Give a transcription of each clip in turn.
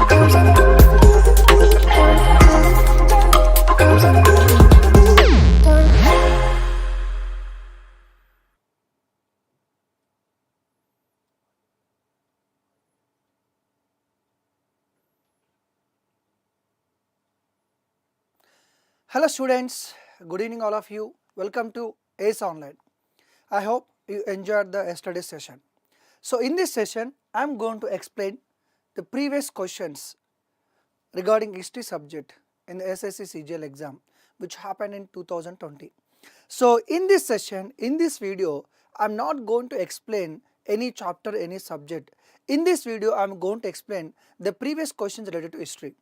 Hello students, good evening all of you. Welcome to ACE Online. I hope you enjoyed the yesterday session. So in this session, I am going to explain the previous questions regarding history subject in the SSC CGL exam which happened in 2020. So in this session, in this video, I am not going to explain any chapter, any subject. In this video, I am going to explain the previous questions related to history.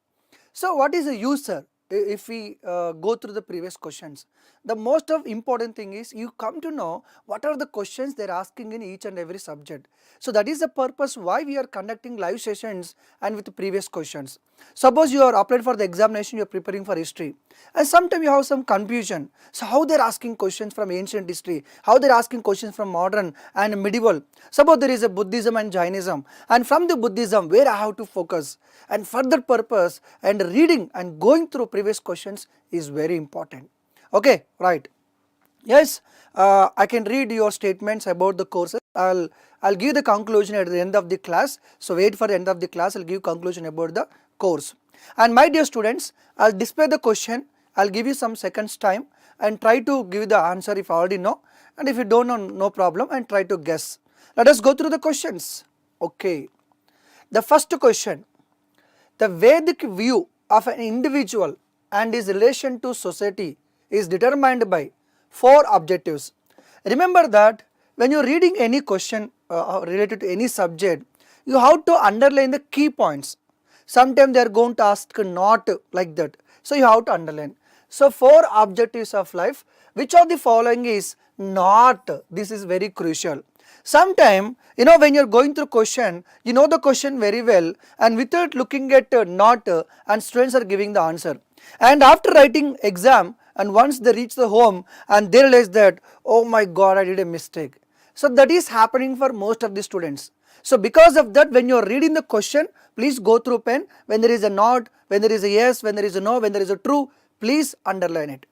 So what is a user? If we go through the previous questions, the most of important thing is you come to know what are the questions they are asking in each and every subject. So that is the purpose why we are conducting live sessions and with the previous questions. Suppose you are applied for the examination, you are preparing for history and sometimes you have some confusion. So how they are asking questions from ancient history, how they are asking questions from modern and medieval. Suppose there is a Buddhism and Jainism, and from the Buddhism where I have to focus, and for that purpose and reading and going through previous questions is very important. Okay, right. Yes, I can read your statements about the courses. I'll give the conclusion at the end of the class. So wait for the end of the class. I'll give conclusion about the course. And my dear students, I'll display the question. I'll give you some seconds time and try to give the answer if you already know. And if you don't know, no problem, and try to guess. Let us go through the questions. Okay. The first question. The Vedic view of an individual and his relation to society is determined by 4 objectives. Remember that when you are reading any question related to any subject, you have to underline the key points. Sometimes they are going to ask not like that. So you have to underline. So 4 objectives of life, which of the following is not? This is very crucial. Sometimes, when you are going through question, you know the question very well, and without looking at not, and students are giving the answer. And after writing exam, and once they reach the home and they realize that, oh my God, I did a mistake. So that is happening for most of the students. So because of that, when you are reading the question, please go through pen. When there is a not, when there is a yes, when there is a no, when there is a true, please underline it.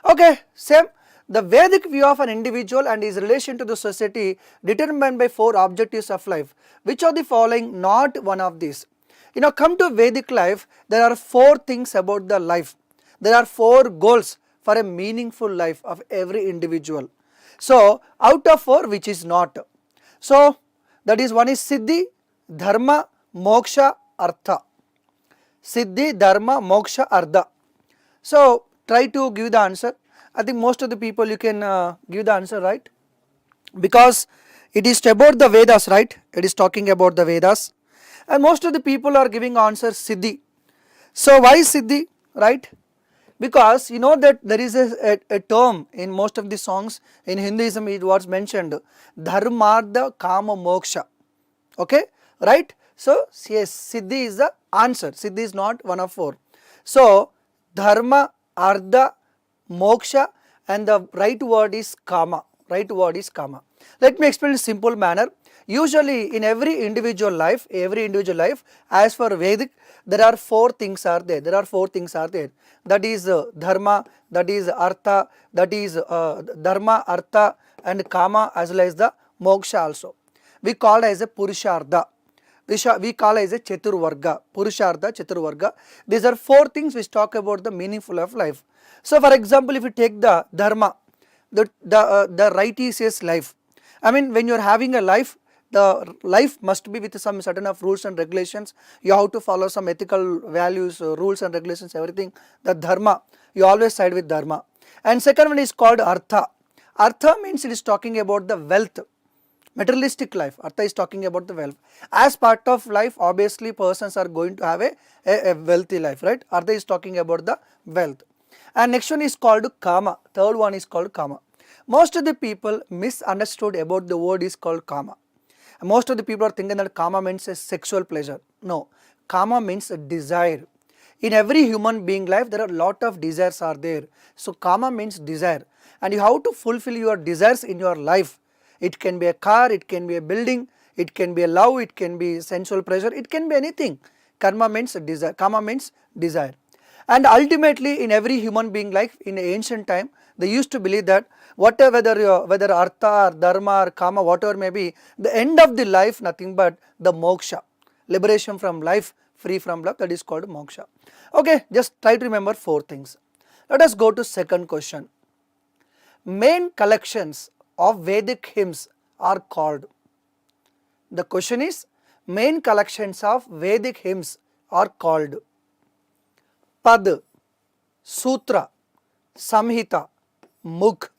Okay, same. The Vedic view of an individual and his relation to the society determined by 4 objectives of life. Which of the following not one of these? Come to Vedic life, there are 4 things about the life. There are 4 goals for a meaningful life of every individual. So out of 4, which is not? So that is, one is Siddhi, Dharma, Moksha, Artha. Siddhi, Dharma, Moksha, Artha. So try to give the answer. I think most of the people you can give the answer, right? Because it is about the Vedas, right? It is talking about the Vedas. And most of the people are giving answer Siddhi. So why Siddhi, right? Because you know that there is a term in most of the songs in Hinduism, it was mentioned Dharmartha Kama Moksha. Okay, right? So yes, Siddhi is the answer. Siddhi is not one of 4. So Dharma, Artha, Moksha, and the right word is Kama. Right word is Kama. Let me explain in a simple manner. Usually in every individual life, as for Vedic, there are 4 things are there. That is Dharma, that is Artha, that is Dharma, Artha and Kama, as well as the Moksha also. We call it as a Purushartha. We call it as a Chaturvarga. Purushartha, Chaturvarga. These are 4 things which talk about the meaningful of life. So for example, if you take the Dharma, the righteous life. I mean, when you are having a life, the life must be with some certain of rules and regulations. You have to follow some ethical values, rules and regulations, everything. The Dharma, you always side with Dharma. And second one is called Artha. Artha means it is talking about the wealth. Materialistic life. Artha is talking about the wealth. As part of life, obviously persons are going to have a wealthy life, right? Artha is talking about the wealth. And next one is called Kama. Third one is called Kama. Most of the people misunderstood about the word is called Kama. Most of the people are thinking that Kama means a sexual pleasure. No, Kama means a desire. In every human being life, there are a lot of desires are there. So Kama means desire, and you have to fulfill your desires in your life. It can be a car, it can be a building, it can be a love, it can be sensual pleasure, it can be anything. Karma means desire. Kama means desire. And ultimately, in every human being life, in ancient time, they used to believe that whether artha or dharma or kama, whatever may be, the end of the life nothing but the moksha, liberation from life, free from love. That is called moksha. Okay, just try to remember 4 things. Let us go to second question. Main collections of Vedic hymns are called. The question is, main collections of Vedic hymns are called Pad, Sutra, Samhita, Mukh.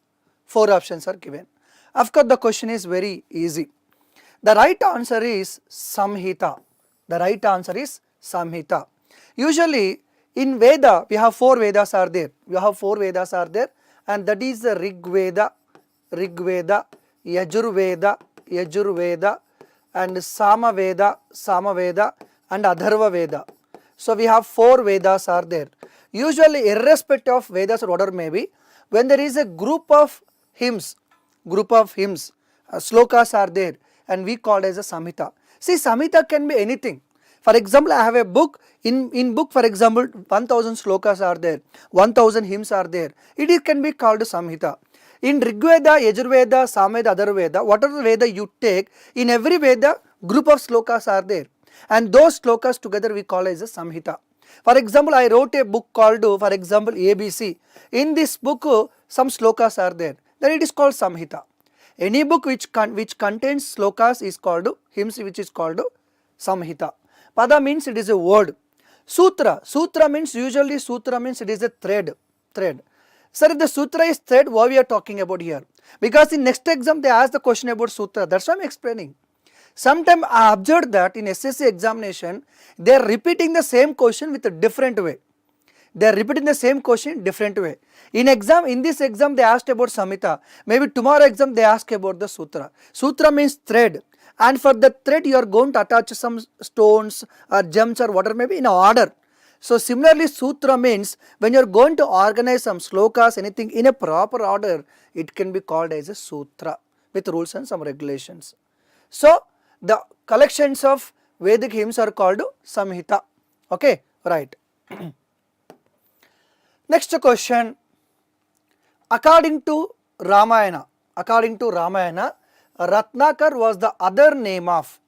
4 options are given. Of course, the question is very easy. The right answer is Samhita. The right answer is Samhita. Usually in Veda, we have 4 Vedas are there. We have 4 Vedas are there, and that is the Rig Veda, Yajurveda, and Samaveda, and Atharva Veda. So we have 4 Vedas are there. Usually, irrespective of Vedas or whatever may be, when there is a group of hymns, slokas are there, and we call it as a Samhita. See, Samhita can be anything. For example, I have a book, in book for example 1000 slokas are there, 1000 hymns are there. It can be called Samhita. In Rigveda, Yajurveda, Samaveda, Atharvaveda, whatever Veda you take, in every Veda group of slokas are there, and those slokas together we call as a Samhita. For example, I wrote a book called, for example, ABC. In this book, some slokas are there, then it is called Samhita. Any book which contains slokas is called hymns, which is called Samhita. Pada means it is a word. Sutra means, usually sutra means it is a thread. Sir, if the sutra is thread, what we are talking about here? Because in next exam they ask the question about sutra, that's why I am explaining. Sometimes I observed that in SSC examination, they are repeating the same question with a different way. In this exam they asked about Samhita. Maybe tomorrow exam they ask about the sutra. Sutra means thread, and for the thread you are going to attach some stones or gems or whatever maybe in order. So similarly, sutra means when you are going to organize some slokas, anything in a proper order, it can be called as a sutra with rules and some regulations. So the collections of Vedic hymns are called Samhita. Okay, right. Next question. According to Ramayana, Ratnakar was the other name of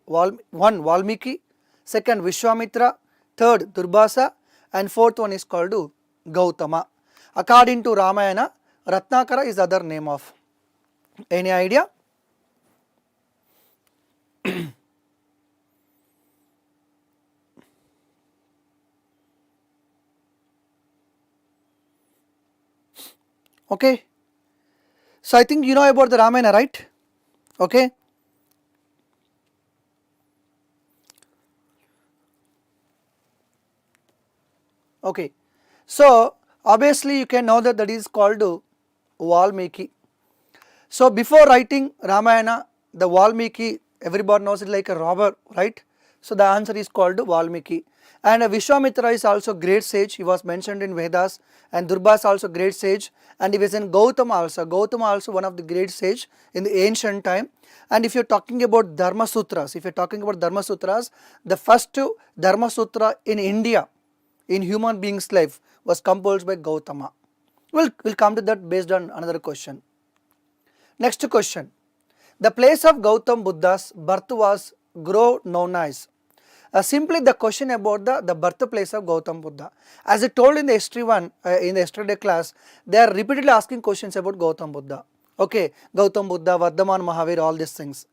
one Valmiki, second Vishwamitra, third Durbasa, and fourth one is called Gautama. According to Ramayana, Ratnakara is the other name of. Any idea? Okay. So I think you know about the Ramayana, right? Okay. Okay. So obviously you can know that is called Valmiki. So before writing Ramayana, the Valmiki, everybody knows it like a robber, right? So the answer is called Valmiki. And Vishwamitra is also great sage, he was mentioned in Vedas, and Durbasa also great sage, and he was in Gautama also one of the great sage in the ancient time. And if you are talking about Dharma Sutras, the first Dharma Sutra in India, in human being's life, was composed by Gautama. We'll come to that based on another question. Next question. The place of Gautam Buddha's birth was known as. Simply the question about the birthplace of Gautam Buddha. As I told in the history in the yesterday class, they are repeatedly asking questions about Gautam Buddha. Okay, Gautam Buddha, Vardhaman Mahavir, all these things.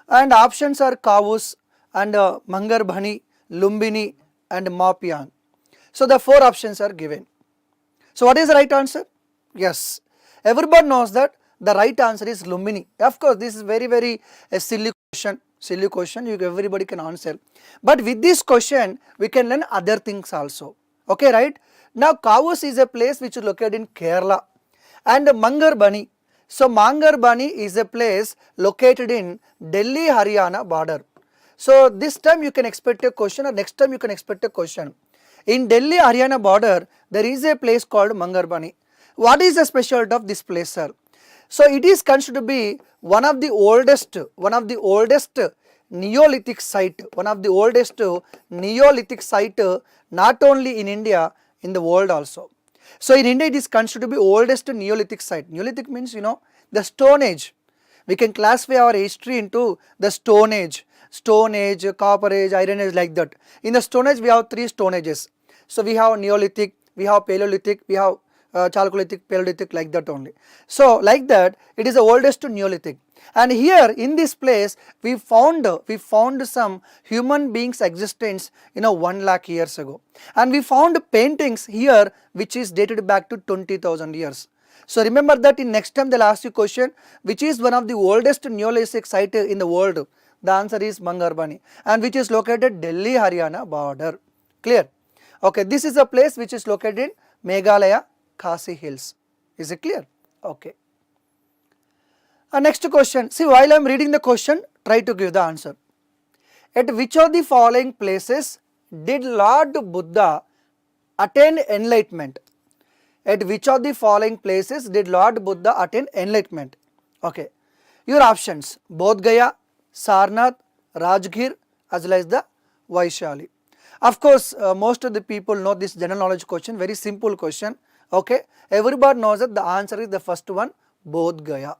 And options are Kavus and Mangarbhani, Lumbini and Mapian. So the 4 options are given. So what is the right answer? Yes, everybody knows that the right answer is Lumbini. Of course, this is very a silly question, everybody can answer. But with this question, we can learn other things also. Okay, right? Now, Kavus is a place which is located in Kerala, and Mangarbhani. So, Mangarbhani is a place located in Delhi, Haryana border. So, this time you can expect a question, or next time you can expect a question. In Delhi, Haryana border, there is a place called Mangarbhani. What is the specialty of this place, sir? So it is considered to be one of the oldest Neolithic site, one of the oldest Neolithic site, not only in India, in the world also. So in India it is considered to be oldest Neolithic site. Neolithic means the Stone Age. We can classify our history into the Stone Age, Copper Age, Iron Age, like that. In the Stone Age we have 3 Stone Ages. So we have Neolithic, we have Paleolithic, we have Chalcolithic, Paleolithic, like that only. So like that it is the oldest Neolithic. And here in this place we found some human beings existence 1 lakh years ago, and we found paintings here which is dated back to 20,000 years. So remember that in next time they'll ask you question, which is one of the oldest Neolithic site in the world. The answer is Mangarbani, and which is located Delhi Haryana border. Clear? Okay, this is a place which is located in Meghalaya Khasi Hills. Is it clear? Okay. Next question. See, while I am reading the question, try to give the answer. At which of the following places did Lord Buddha attain enlightenment? At which of the following places did Lord Buddha attain enlightenment? Okay. Your options: Bodh Gaya, Sarnath, Rajgir, as well as the Vaishali. Of course, most of the people know this general knowledge question, very simple question. Okay. Everybody knows that the answer is the first one, Bodh Gaya.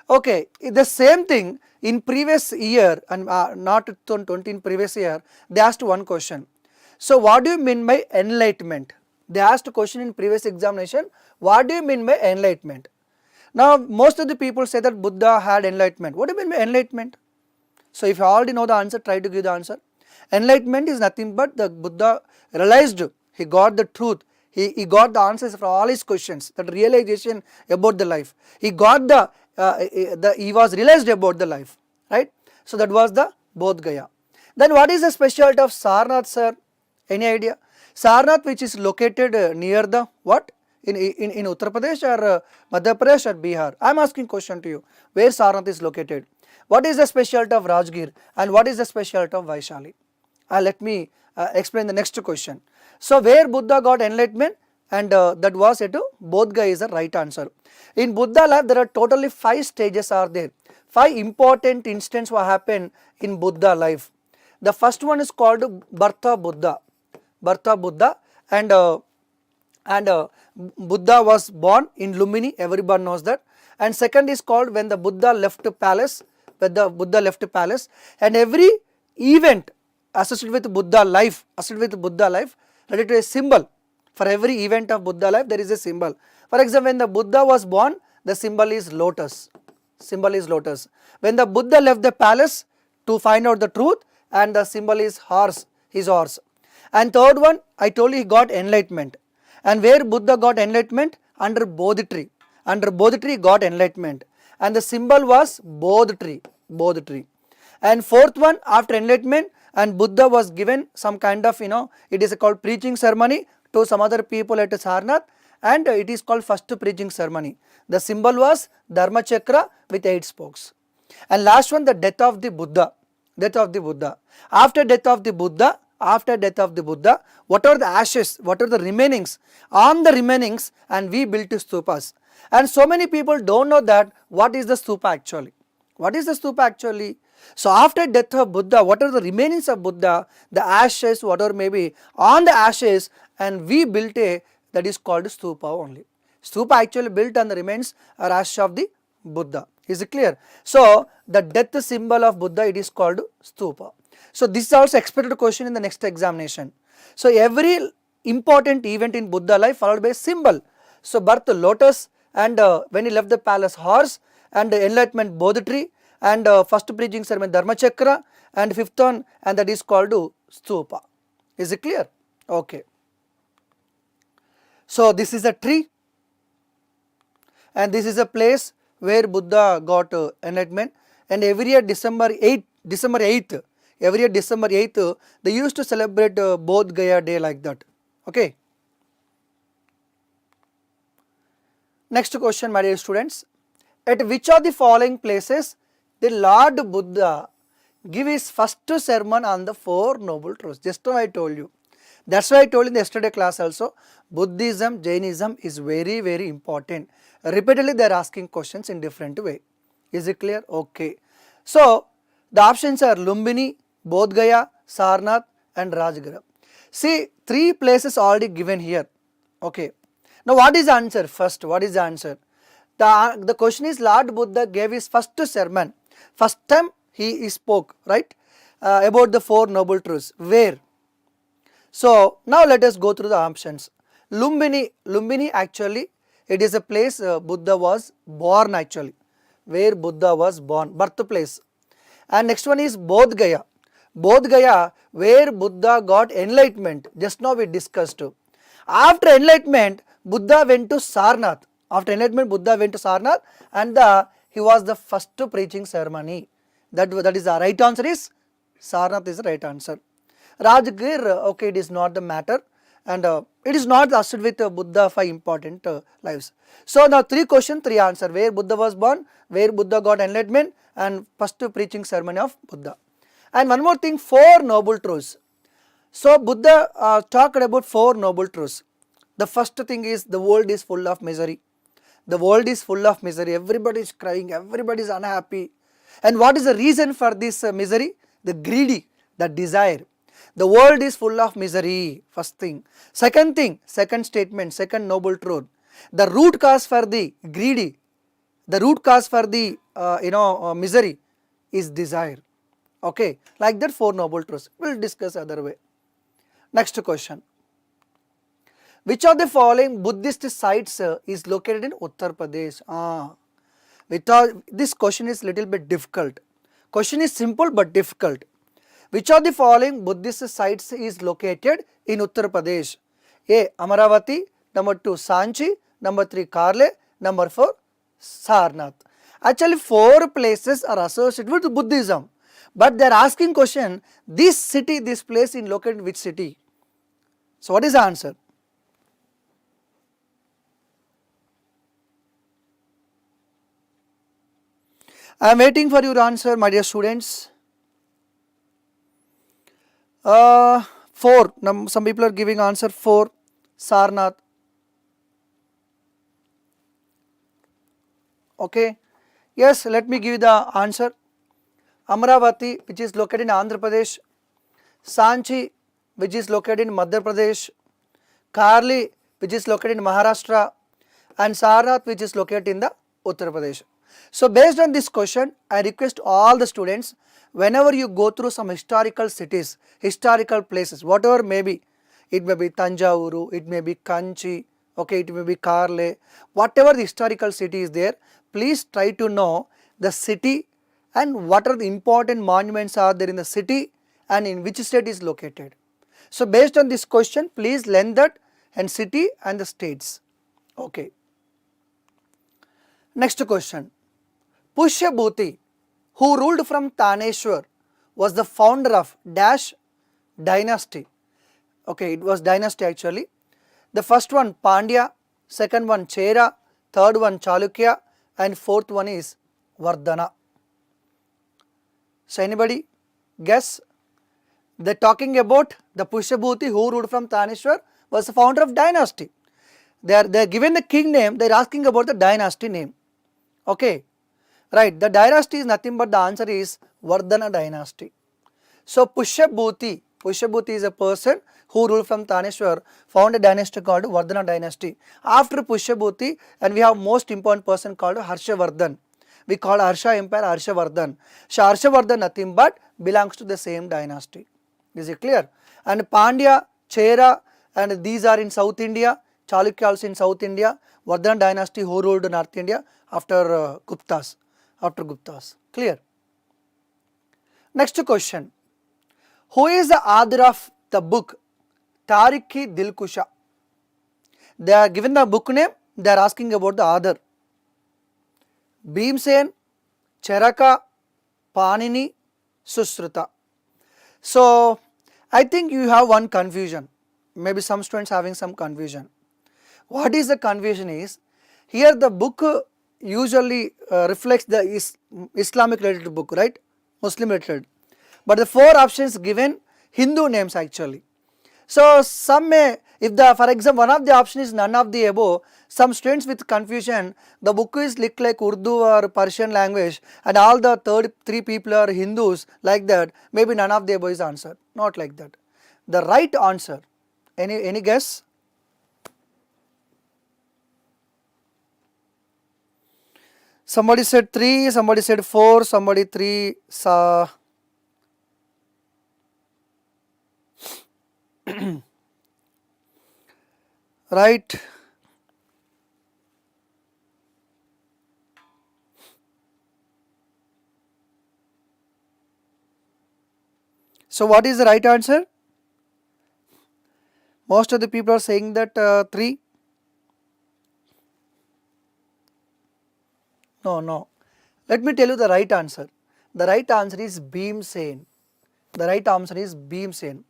Okay, the same thing in previous year, and not 2020, in previous year, they asked one question. So what do you mean by enlightenment? They asked a question in previous examination, what do you mean by enlightenment? Now most of the people say that Buddha had enlightenment. What do you mean by enlightenment? So if you already know the answer, try to give the answer. Enlightenment is nothing but the Buddha realized, he got the truth. He got the answers for all his questions, that realization about the life. He got he was realized about the life, right? So that was the Bodh Gaya. Then what is the specialty of Sarnath, sir? Any idea? Sarnath, which is located near the what? In Uttar Pradesh or Madhya Pradesh or Bihar? I am asking question to you. Where Sarnath is located? What is the specialty of Rajgir and what is the specialty of Vaishali? Let me explain the next question. So where Buddha got enlightenment, and that was at Bodh Gaya is the right answer. In Buddha life there are totally 5 stages are there. 5 important instances what happened in Buddha life. The first one is called birth of Buddha. Birth of Buddha, and Buddha was born in Lumini, everyone knows that. And second is called when the Buddha left palace, and every event associated with Buddha life, related to a symbol. For every event of Buddha life there is a symbol. For example, when the Buddha was born, the symbol is lotus. When the Buddha left the palace to find out the truth, and the symbol is horse, his horse. And third one, I told you he got enlightenment. And where Buddha got enlightenment? Under Bodhi tree. Under Bodhi tree got enlightenment. And the symbol was Bodhi tree. And fourth one, after enlightenment, and Buddha was given some kind of, it is called preaching ceremony to some other people at Sarnath, and it is called first preaching ceremony. The symbol was Dharma Chakra with 8 spokes. And last one, the death of the Buddha. After death of the Buddha, what are the ashes, what are the remainings? On the remainings, and we built stupas. And so many people don't know that what is the stupa actually. So after death of Buddha, what are the remainings of Buddha? The ashes, whatever may be, on the ashes, and we built that is called stupa only. Stupa actually built on the remains or ashes of the Buddha. Is it clear? So the death symbol of Buddha, it is called stupa. So this is also expected question in the next examination. So every important event in Buddha life followed by a symbol. So birth lotus, and when he left the palace horse, and enlightenment Bodhi tree, and first preaching ceremony Dharma Chakra, and fifth one, and that is called stupa. Is it clear? Okay. So this is a tree, and this is a place where Buddha got enlightenment, and every year December 8th, they used to celebrate Bodh Gaya day like that. Okay. Next question, my dear students. At which of the following places did Lord Buddha give his first sermon on the 4 noble truths? Just now I told you. That's why I told in the yesterday class also, Buddhism, Jainism is very, very important. Repeatedly they are asking questions in different way. Is it clear? Okay. So The options are Lumbini, Bodh Gaya, Sarnath and Rajgarh. See, 3 places already given here. Okay. Now what is the answer? First, what is the answer? The question is, Lord Buddha gave his first sermon. First time he spoke, right, about the 4 noble truths. Where? So now let us go through the options. Lumbini actually it is a place Buddha was born actually, where Buddha was born, birthplace. And next one is Bodh Gaya. Bodh Gaya, where Buddha got enlightenment. Just now we discussed. After enlightenment, Buddha went to Sarnath. After enlightenment, Buddha went to Sarnath and he was the first preaching ceremony. That is the right answer is Sarnath is the right answer. Rajgarh, okay, it is not the matter and it is not associated with Buddha 5 important lives. So now 3 questions, 3 answer. Where Buddha was born, where Buddha got enlightenment and first preaching ceremony of Buddha. And one more thing, 4 noble truths. So Buddha talked about 4 noble truths. The first thing is the world is full of misery. The world is full of misery. Everybody is crying, everybody is unhappy. And what is the reason for this misery? The greedy, the desire. The world is full of misery, first thing. Second thing, second statement, second noble truth. The root cause for the greedy, the root cause for the misery is desire. Okay, like that 4 noble truths. We will discuss other way. Next question. Which of the following Buddhist sites is located in Uttar Pradesh? This question is little bit difficult. Question is simple but difficult. Which of the following Buddhist sites is located in Uttar Pradesh? A. Amaravati, number 2 Sanchi, number 3 Karle, number 4 Sarnath. Actually 4 places are associated with Buddhism, but they are asking question, this city, this place is located in which city? So what is the answer? I am waiting for your answer, my dear students. 4. Some people are giving answer 4. Sarnath. Okay. Yes, let me give you the answer. Amaravati, which is located in Andhra Pradesh. Sanchi, which is located in Madhya Pradesh. Karli, which is located in Maharashtra. And Sarnath, which is located in the Uttar Pradesh. So based on this question, I request all the students, whenever you go through some historical cities, historical places, whatever may be, it may be Tanjavuru, it may be Kanchi, okay, it may be Karle, whatever the historical city is there, please try to know the city and what are the important monuments are there in the city and in which state is located. So based on this question, please learn that and city and the states. Okay. Next question. Pushyabhuti, who ruled from Taneshwar, was the founder of dash dynasty. Okay, it was dynasty actually. The first one Pandya, second one Chera, third one Chalukya and fourth one is Vardhana. So anybody guess? They are talking about the Pushyabhuti who ruled from Taneshwar was the founder of dynasty. They are given the king name, they are asking about the dynasty name. Okay. Right, the dynasty is nothing but the answer is Vardhana dynasty. So Pushyabhuti is a person who ruled from Taneshwar, found a dynasty called Vardhana dynasty. After Pushyabhuti, and we have most important person called Harshavardhan. We call Harsha Empire Harshavardhan. So Harshavardhan nothing but belongs to the same dynasty. Is it clear? And Pandya, Chera and these are in South India, Chalukya also in South India, Vardhana dynasty who ruled North India after Guptas. Clear? Next question. Who is the author of the book Tarikh-i-Dilkusha? They are given the book name, they are asking about the author. Bhimsen, Charaka, Panini, Susruta. So I think you have one confusion. Maybe some students having some confusion. What is the confusion is, here the book usually reflects the Islamic related book, right? Muslim related. But the 4 options given Hindu names actually. So some may, if the, for example, one of the option is none of the above, some students with confusion, the book is look like Urdu or Persian language and all the third three people are Hindus, like that, maybe none of the above is answered. Not like that. The right answer, any guess? Somebody said 3, somebody said 4, somebody 3, right. So what is the right answer? Most of the people are saying that 3. No. Let me tell you the right answer. The right answer is Bhimsen. The right answer is Bhimsen.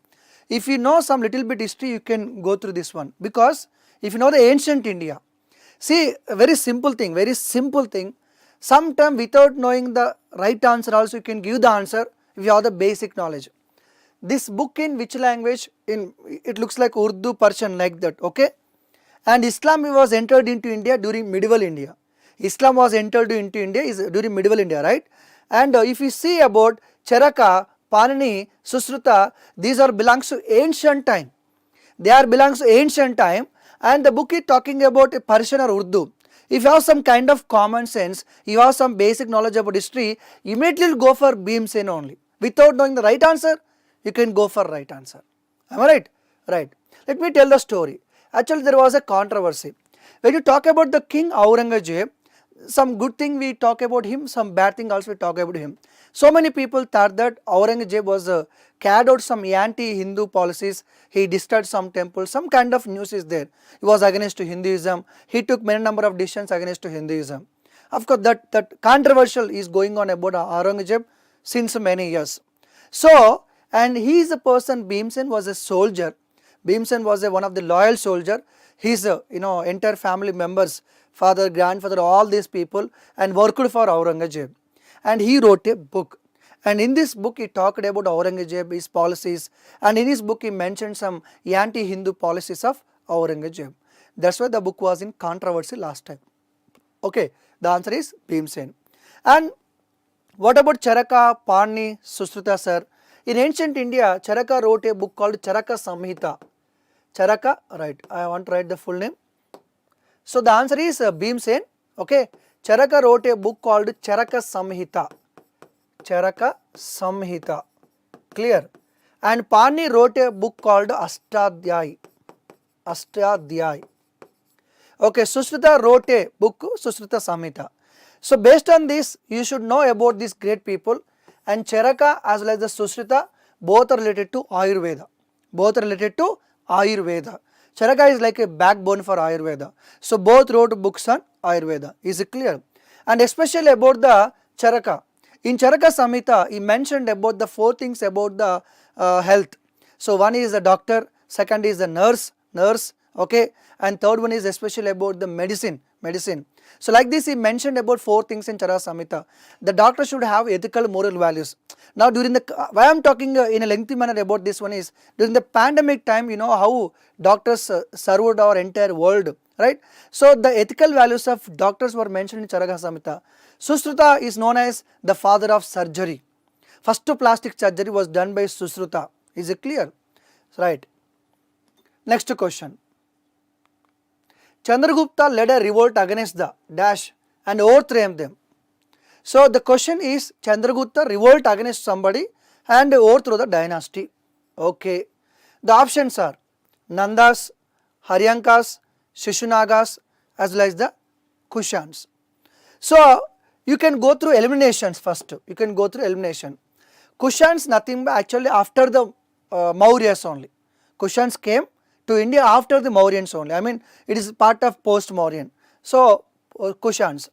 If you know some little bit history, you can go through this one. Because if you know the ancient India, see, a very simple thing. Sometimes without knowing the right answer also you can give the answer if you have the basic knowledge. This book in which language? It looks like Urdu, Persian, like that, okay? And Islam was entered into India during medieval India. Islam was entered into India is during medieval India, right? And if you see about Charaka, Panini, Susruta, these are belongs to ancient time. They are belongs to ancient time, and the book is talking about Persian or Urdu. If you have some kind of common sense, you have some basic knowledge about history, immediately go for Bhimsen only. Without knowing the right answer, you can go for right answer. Am I right? Right. Let me tell the story. Actually, there was a controversy. When you talk about the king Aurangzeb, some good thing we talk about him, some bad thing also we talk about him. So many people thought that Aurangzeb was carried out some anti-Hindu policies, he destroyed some temples, some kind of news is there. He was against Hinduism, he took many number of decisions against Hinduism. Of course, that controversial is going on about Aurangzeb since many years. So, and he is a person, Bhimsen was a soldier. Bhimsen was one of the loyal soldier. His entire family members, father, grandfather, all these people, and worked for Aurangzeb. And he wrote a book. And in this book he talked about Aurangzeb, his policies, and in his book he mentioned some anti-Hindu policies of Aurangzeb. That's why the book was in controversy last time. Okay, the answer is Bhimsen. And what about Charaka, Pani, Susruta sir? In ancient India, Charaka wrote a book called Charaka Samhita. Charaka, right, I want to write the full name. So the answer is Bhimsen, okay. Charaka wrote a book called Charaka Samhita. Charaka Samhita, clear. And Pani wrote a book called Ashtadhyay. Ashtadhyay. Okay, Susruta wrote a book, Susruta Samhita. So based on this, you should know about these great people, and Charaka as well as the Susruta, both are related to Ayurveda. Both are related to Ayurveda. Charaka is like a backbone for Ayurveda. So both wrote books on Ayurveda. Is it clear? And especially about the Charaka. In Charaka Samhita, he mentioned about the 4 things about the health. So one is the doctor, second is the nurse, okay, and third one is especially about the medicine. So like this he mentioned about 4 things in Charaka Samhita. The doctor should have ethical moral values. Now during the, why I am talking in a lengthy manner about this one is, during the pandemic time, you know how doctors served our entire world, right? So the ethical values of doctors were mentioned in Charaka Samhita. Susruta is known as the father of surgery. First plastic surgery was done by Susruta. Is it clear? Right. Next question. Chandragupta led a revolt against the dash and overthrew them. So the question is, Chandragupta revolt against somebody and overthrew the dynasty. Okay. The options are Nandas, Haryankas, Shishunagas as well as the Kushans. So you can go through eliminations first. You can go through elimination. Kushans nothing but actually after the Mauryas only. Kushans came to India after the Mauryans only. I mean, it is part of post-Mauryan. So Kushans.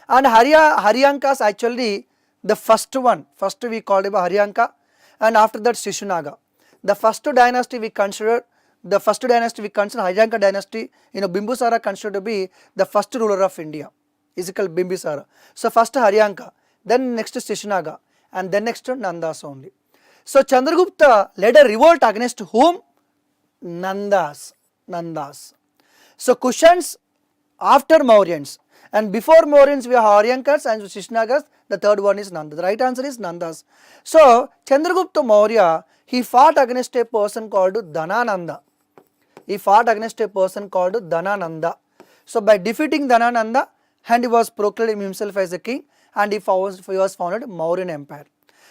And Haryankas actually the first one. First we called it Haryanka, and after that Shishunaga. The first dynasty we consider Haryanka dynasty, Bimbisara considered to be the first ruler of India. Is called Bimbisara. So first Haryanka, then next Shishunaga, and then next Nandas only. So Chandragupta led a revolt against whom? Nandas. Nandas. So Kushans after Mauryans, and before Mauryans we have Aryankars and Shishnagas. The third one is Nanda. The right answer is Nandas. So Chandragupta Maurya, he fought against a person called Dhanananda. He fought against a person called Dhanananda. So by defeating Dhanananda, and he was proclaimed himself as a king, and he was founded Mauryan Empire.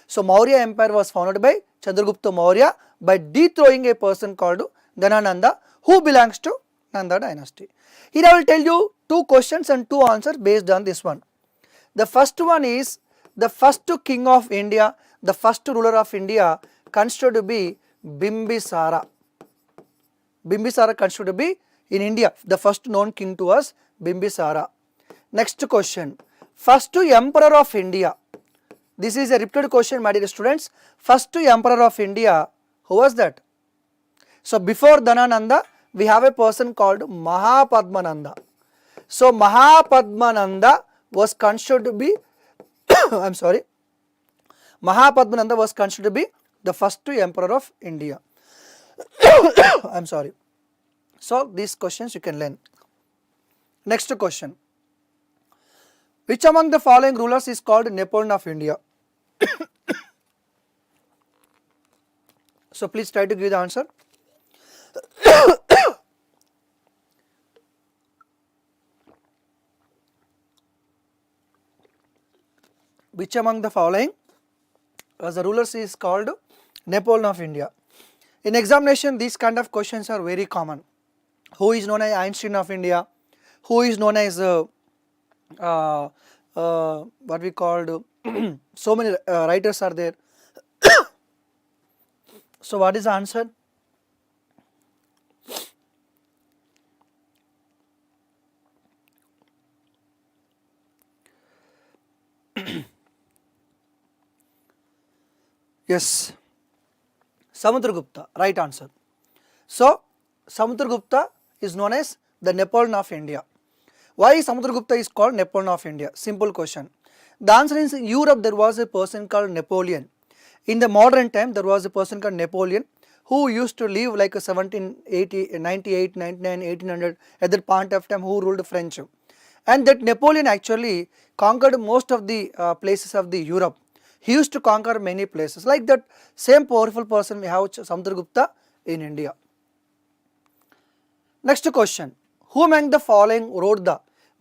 So Maurya Empire was founded by Chandragupta Maurya by dethrowing a person called Dhanananda, who belongs to Nanda dynasty. Here I will tell you two questions and two answers based on this one. The first one is, the first king of India, the first ruler of India considered to be Bimbisara. Bimbisara considered to be in India, the first known king to us, Bimbisara. Next question, first emperor of India. This is a repeated question, my dear students. First emperor of India, who was that? So before Dhanananda, we have a person called Mahapadmananda. So Mahapadmananda was considered to be Mahapadmananda was considered to be the first emperor of India. I'm sorry. So these questions you can learn. Next question. Which among the following rulers is called Napoleon of India? So please try to give the answer. Which among the following as the rulers is called Napoleon of India? In examination, these kind of questions are very common. Who is known as Einstein of India? Who is known as what we called so many writers are there. So what is the answer? Yes, Samudragupta, right answer. So Samudragupta is known as the Napoleon of India. Why Samudragupta is called Napoleon of India? Simple question. The answer is, in Europe there was a person called Napoleon. In the modern time there was a person called Napoleon who used to live like a 1780, 98, 99, 1800 at that point of time, who ruled French. And that Napoleon actually conquered most of the places of the Europe. He used to conquer many places. Like that same powerful person we have Samudragupta in India. Next question. Who among the following wrote the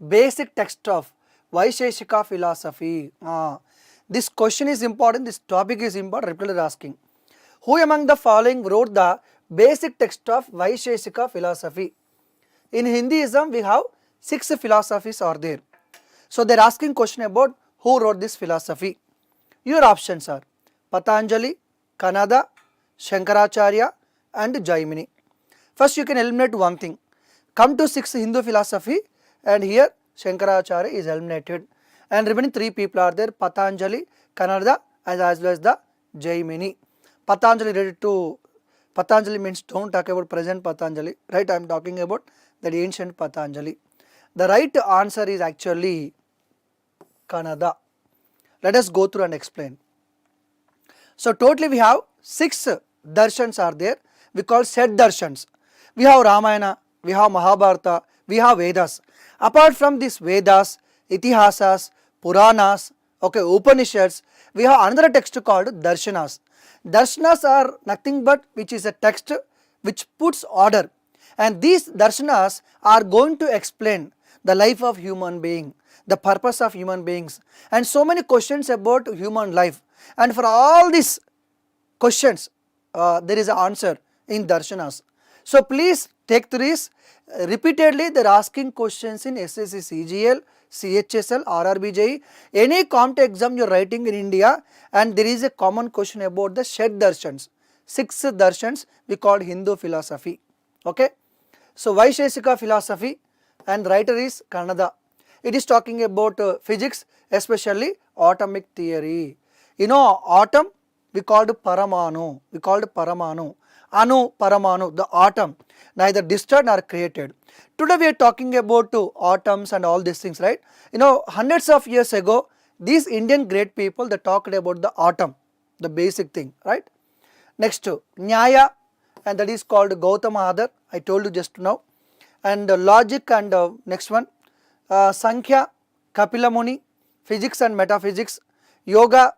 basic text of Vaisheshika philosophy? This question is important, this topic is important, repeatedly asking. Who among the following wrote the basic text of Vaisheshika philosophy? In Hinduism we have 6 philosophies are there. So they are asking question about who wrote this philosophy. Your options are Patanjali, Kanada, Shankaracharya and Jaimini. First you can eliminate one thing. Come to 6 Hindu philosophy, and here Shankaracharya is eliminated, and remaining 3 people are there, Patanjali, Kanada as well as the Jaimini. Patanjali related to, Patanjali means don't talk about present Patanjali, right? I am talking about the ancient Patanjali. The right answer is actually Kanada. Let us go through and explain. So totally we have 6 darshans are there. We call set darshans. We have Ramayana, we have Mahabharata, we have Vedas. Apart from these Vedas, Itihasas, Puranas, Upanishads, we have another text called Darshanas. Darshanas are nothing but which is a text which puts order, and these darshanas are going to explain the life of human being, the purpose of human beings, and so many questions about human life. And for all these questions, there is an answer in darshanas. So please take this. Repeatedly they are asking questions in SSC CGL, CHSL, RRBJ, any competitive exam you are writing in India, and there is a common question about the Shed Darshans. 6 darshans we call Hindu philosophy. Okay. So Vaisheshika philosophy, and writer is Kannada. It is talking about physics, especially atomic theory. You know, atom we called Paramanu. We called Paramanu. Anu, Paramanu, the atom, neither destroyed nor created. Today we are talking about atoms and all these things, right? You know, hundreds of years ago, these Indian great people, they talked about the atom, the basic thing, right? Next, Nyaya and that is called Gautama Adar, I told you just now. And logic and next one, Sankhya, Kapila Muni, physics and metaphysics, yoga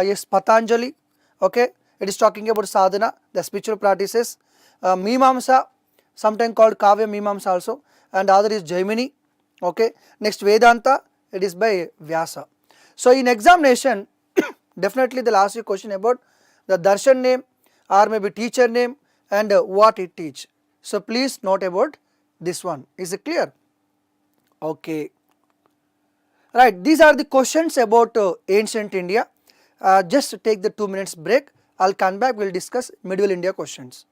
is Patanjali, okay, it is talking about sadhana, the spiritual practices, Mimamsa, sometimes called Kavya Mimamsa also, and other is Jaimini, okay. Next Vedanta, it is by Vyasa. So in examination definitely they'll ask you question about the darshan name or maybe teacher name and what it teach. So please note about this one. Is it clear? Okay. Right, these are the questions about ancient India. Just take the 2 minutes break. I'll come back, we'll discuss medieval India questions.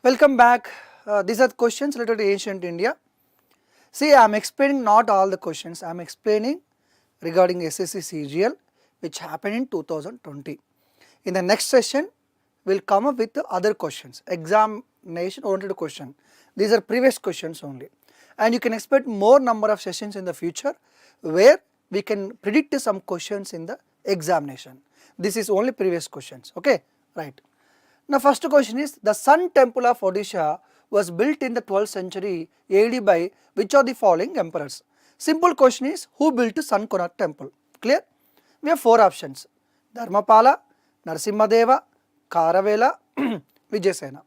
Welcome back. These are the questions related to ancient India. See, I am explaining not all the questions. I am explaining regarding SSC CGL, which happened in 2020. In the next session, we'll come up with the other questions, examination oriented question. These are previous questions only, and you can expect more number of sessions in the future where we can predict some questions in the examination. This is only previous questions. Okay, right. Now first question is, the Sun Temple of Odisha was built in the 12th century AD by which of the following emperors? Simple question is, who built Sun Konark Temple? Clear? We have four options: Dharmapala, Narasimhadeva, Karavela, Vijayasena.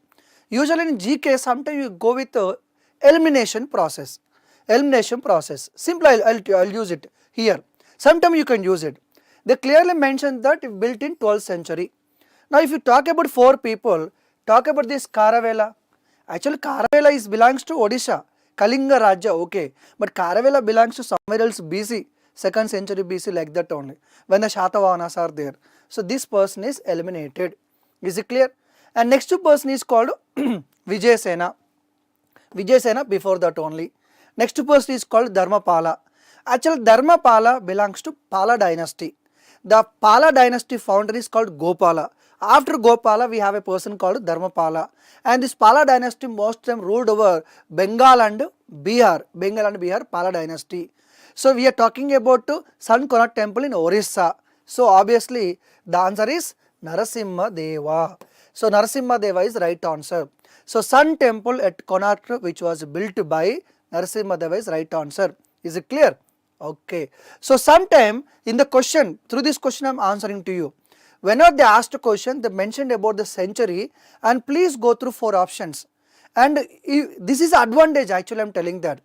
Usually in GK sometimes you go with the elimination process. Elimination process. Simple, I'll use it here. Sometimes you can use it. They clearly mentioned that it built in 12th century. Now if you talk about four people, talk about this Karavela. Actually Karavela belongs to Odisha, Kalinga Rajya, okay. But Karavela belongs to somewhere else BC, 2nd century BC, like that only, when the Shatavahanas are there. So this person is eliminated. Is it clear? And next person is called Vijayasena. Vijayasena before that only. Next person is called Dharmapala. Actually Dharmapala belongs to Pala dynasty. The Pala dynasty founder is called Gopala. After Gopala, we have a person called Dharmapala, and this Pala dynasty most of them ruled over Bengal and Bihar. Bengal and Bihar, Pala dynasty. So we are talking about Sun Konark Temple in Orissa. So obviously the answer is Narasimha Deva. So Narasimha Deva is right answer. So Sun Temple at Konark, which was built by Narasimha Deva, is right answer. Is it clear? Okay. So sometime in the question, through this question I am answering to you. Whenever they asked a question, they mentioned about the century, and please go through four options. And this is advantage, actually I am telling that.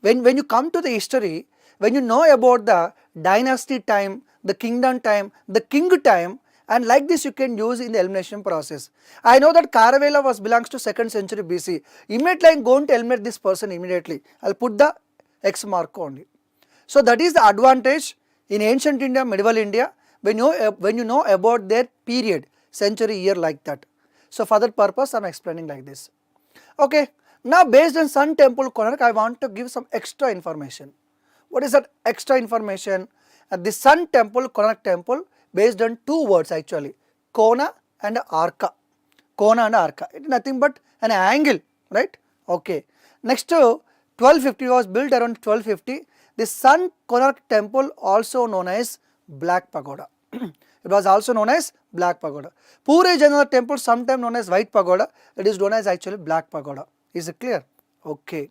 When you come to the history, when you know about the dynasty time, the kingdom time, the king time, and like this you can use in the elimination process. I know that Karavela belongs to 2nd century BC. Immediately I am going to eliminate this person immediately. I will put the X mark only. So that is the advantage in ancient India, medieval India, when you know about their period, century, year, like that. So for that purpose I am explaining like this. Okay. Now based on Sun Temple Konark, I want to give some extra information. What is that extra information? The Sun Temple Konark Temple based on two words actually, Kona and Arka. Kona and Arka. It is nothing but an angle, right? Okay. Next 1250 was built around 1250. The Sun Konark Temple, also known as Black Pagoda. It was also known as Black Pagoda. Puri Jagannath Temple, sometimes known as White Pagoda, it is known as actually Black Pagoda. Is it clear? Okay.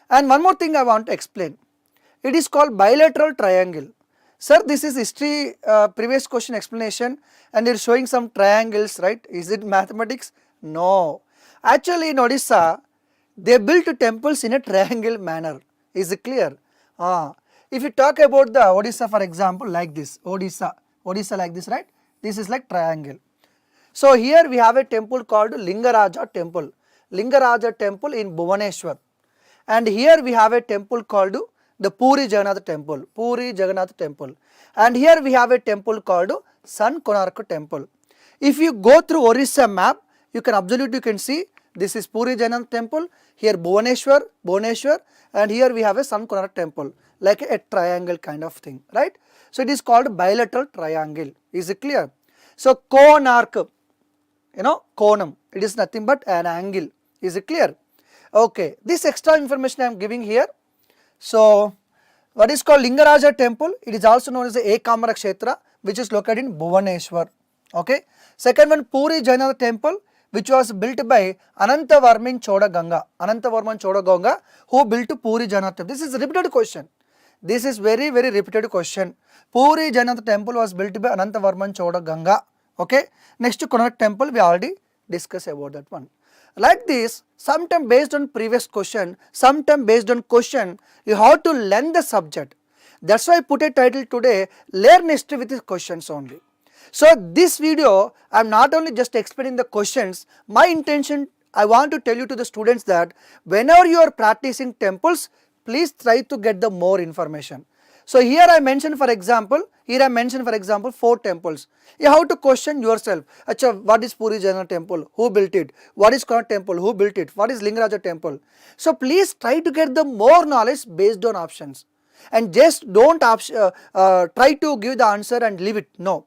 And one more thing I want to explain. It is called Bilateral Triangle. Sir, this is history previous question explanation, and you are showing some triangles, right? Is it mathematics? No. Actually in Odisha, they built temples in a triangle manner. Is it clear? If you talk about the Odisha, for example, like this, Odisha like this, right? This is like triangle. So here we have a temple called Lingaraja Temple. Lingaraja Temple in Bhubaneswar. And here we have a temple called the Puri Jagannath Temple. Puri Jagannath Temple. And here we have a temple called Sun Konark Temple. If you go through Orissa map, you can absolutely you can see this is Puri Jagannath Temple, here Bhubaneswar, and here we have a Sun Konark Temple, like a triangle kind of thing, right? So it is called bilateral triangle. Is it clear? So Konark, Konam, it is nothing but an angle. Is it clear? Okay, this extra information I am giving here. So what is called Lingaraja Temple, it is also known as the Ekamara Kshetra, which is located in Bhubaneswar. Okay. Second one, Puri Jagannath Temple, which was built by Anantavarman Chodaganga, who built Puri Jagannath Temple. This is a repeated question. This is very repeated question. Puri Jagannath Temple was built by Anantavarman Chodaganga. Okay. Next Konark Temple, we already discussed about that one. Like this, sometime based on previous question, sometime based on question, you have to learn the subject. That's why I put a title today, Learn History with the questions only. So this video, I am not only just explaining the questions, my intention, I want to tell you to the students that whenever you are practicing temples, please try to get the more information. So here I mentioned for example, 4 temples. You have to question yourself. Acha, what is Puri Jagannath temple? Who built it? What is Connaught temple? Who built it? What is Lingaraja temple? So please try to get the more knowledge based on options. And just don't try to give the answer and leave it. No.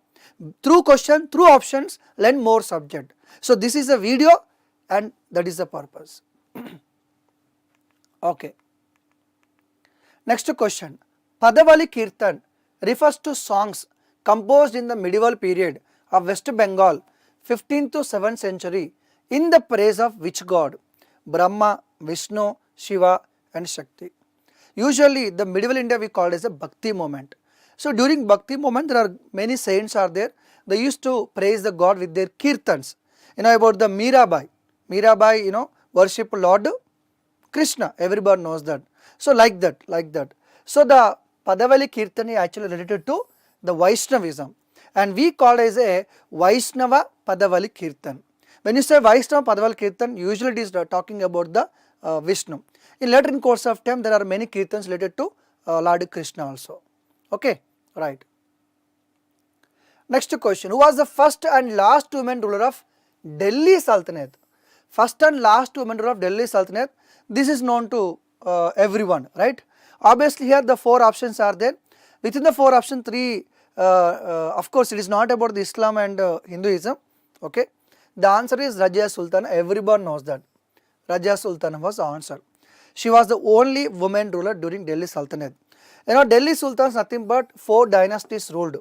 Through question, through options, learn more subject. So this is a video and that is the purpose. Okay. Next question. Padavali Kirtan refers to songs composed in the medieval period of West Bengal, 15th to 7th century, in the praise of which god? Brahma, Vishnu, Shiva and Shakti. Usually the medieval India we call it as a Bhakti moment. So during Bhakti moment there are many saints are there. They used to praise the god with their kirtans. You know about the Mirabai. Mirabai, worship Lord Krishna. Everybody knows that. So like that. So the Padavali Kirtan is actually related to the Vaishnavism. And we call it as a Vaishnava Padavali Kirtan. When you say Vaishnava Padavali Kirtan, usually it is talking about the Vishnu. In later in course of time, there are many Kirtans related to Lord Krishna also. Okay, right. Next question. Who was the first and last woman ruler of Delhi Sultanate? First and last woman ruler of Delhi Sultanate. This is known to everyone, right? Obviously here the 4 options are there. Within the 4 options, 3, of course it is not about the Islam and Hinduism. Okay. The answer is Rajya Sultan. Everyone knows that. Rajya Sultan was the answer. She was the only woman ruler during Delhi Sultanate. Delhi Sultans nothing but 4 dynasties ruled.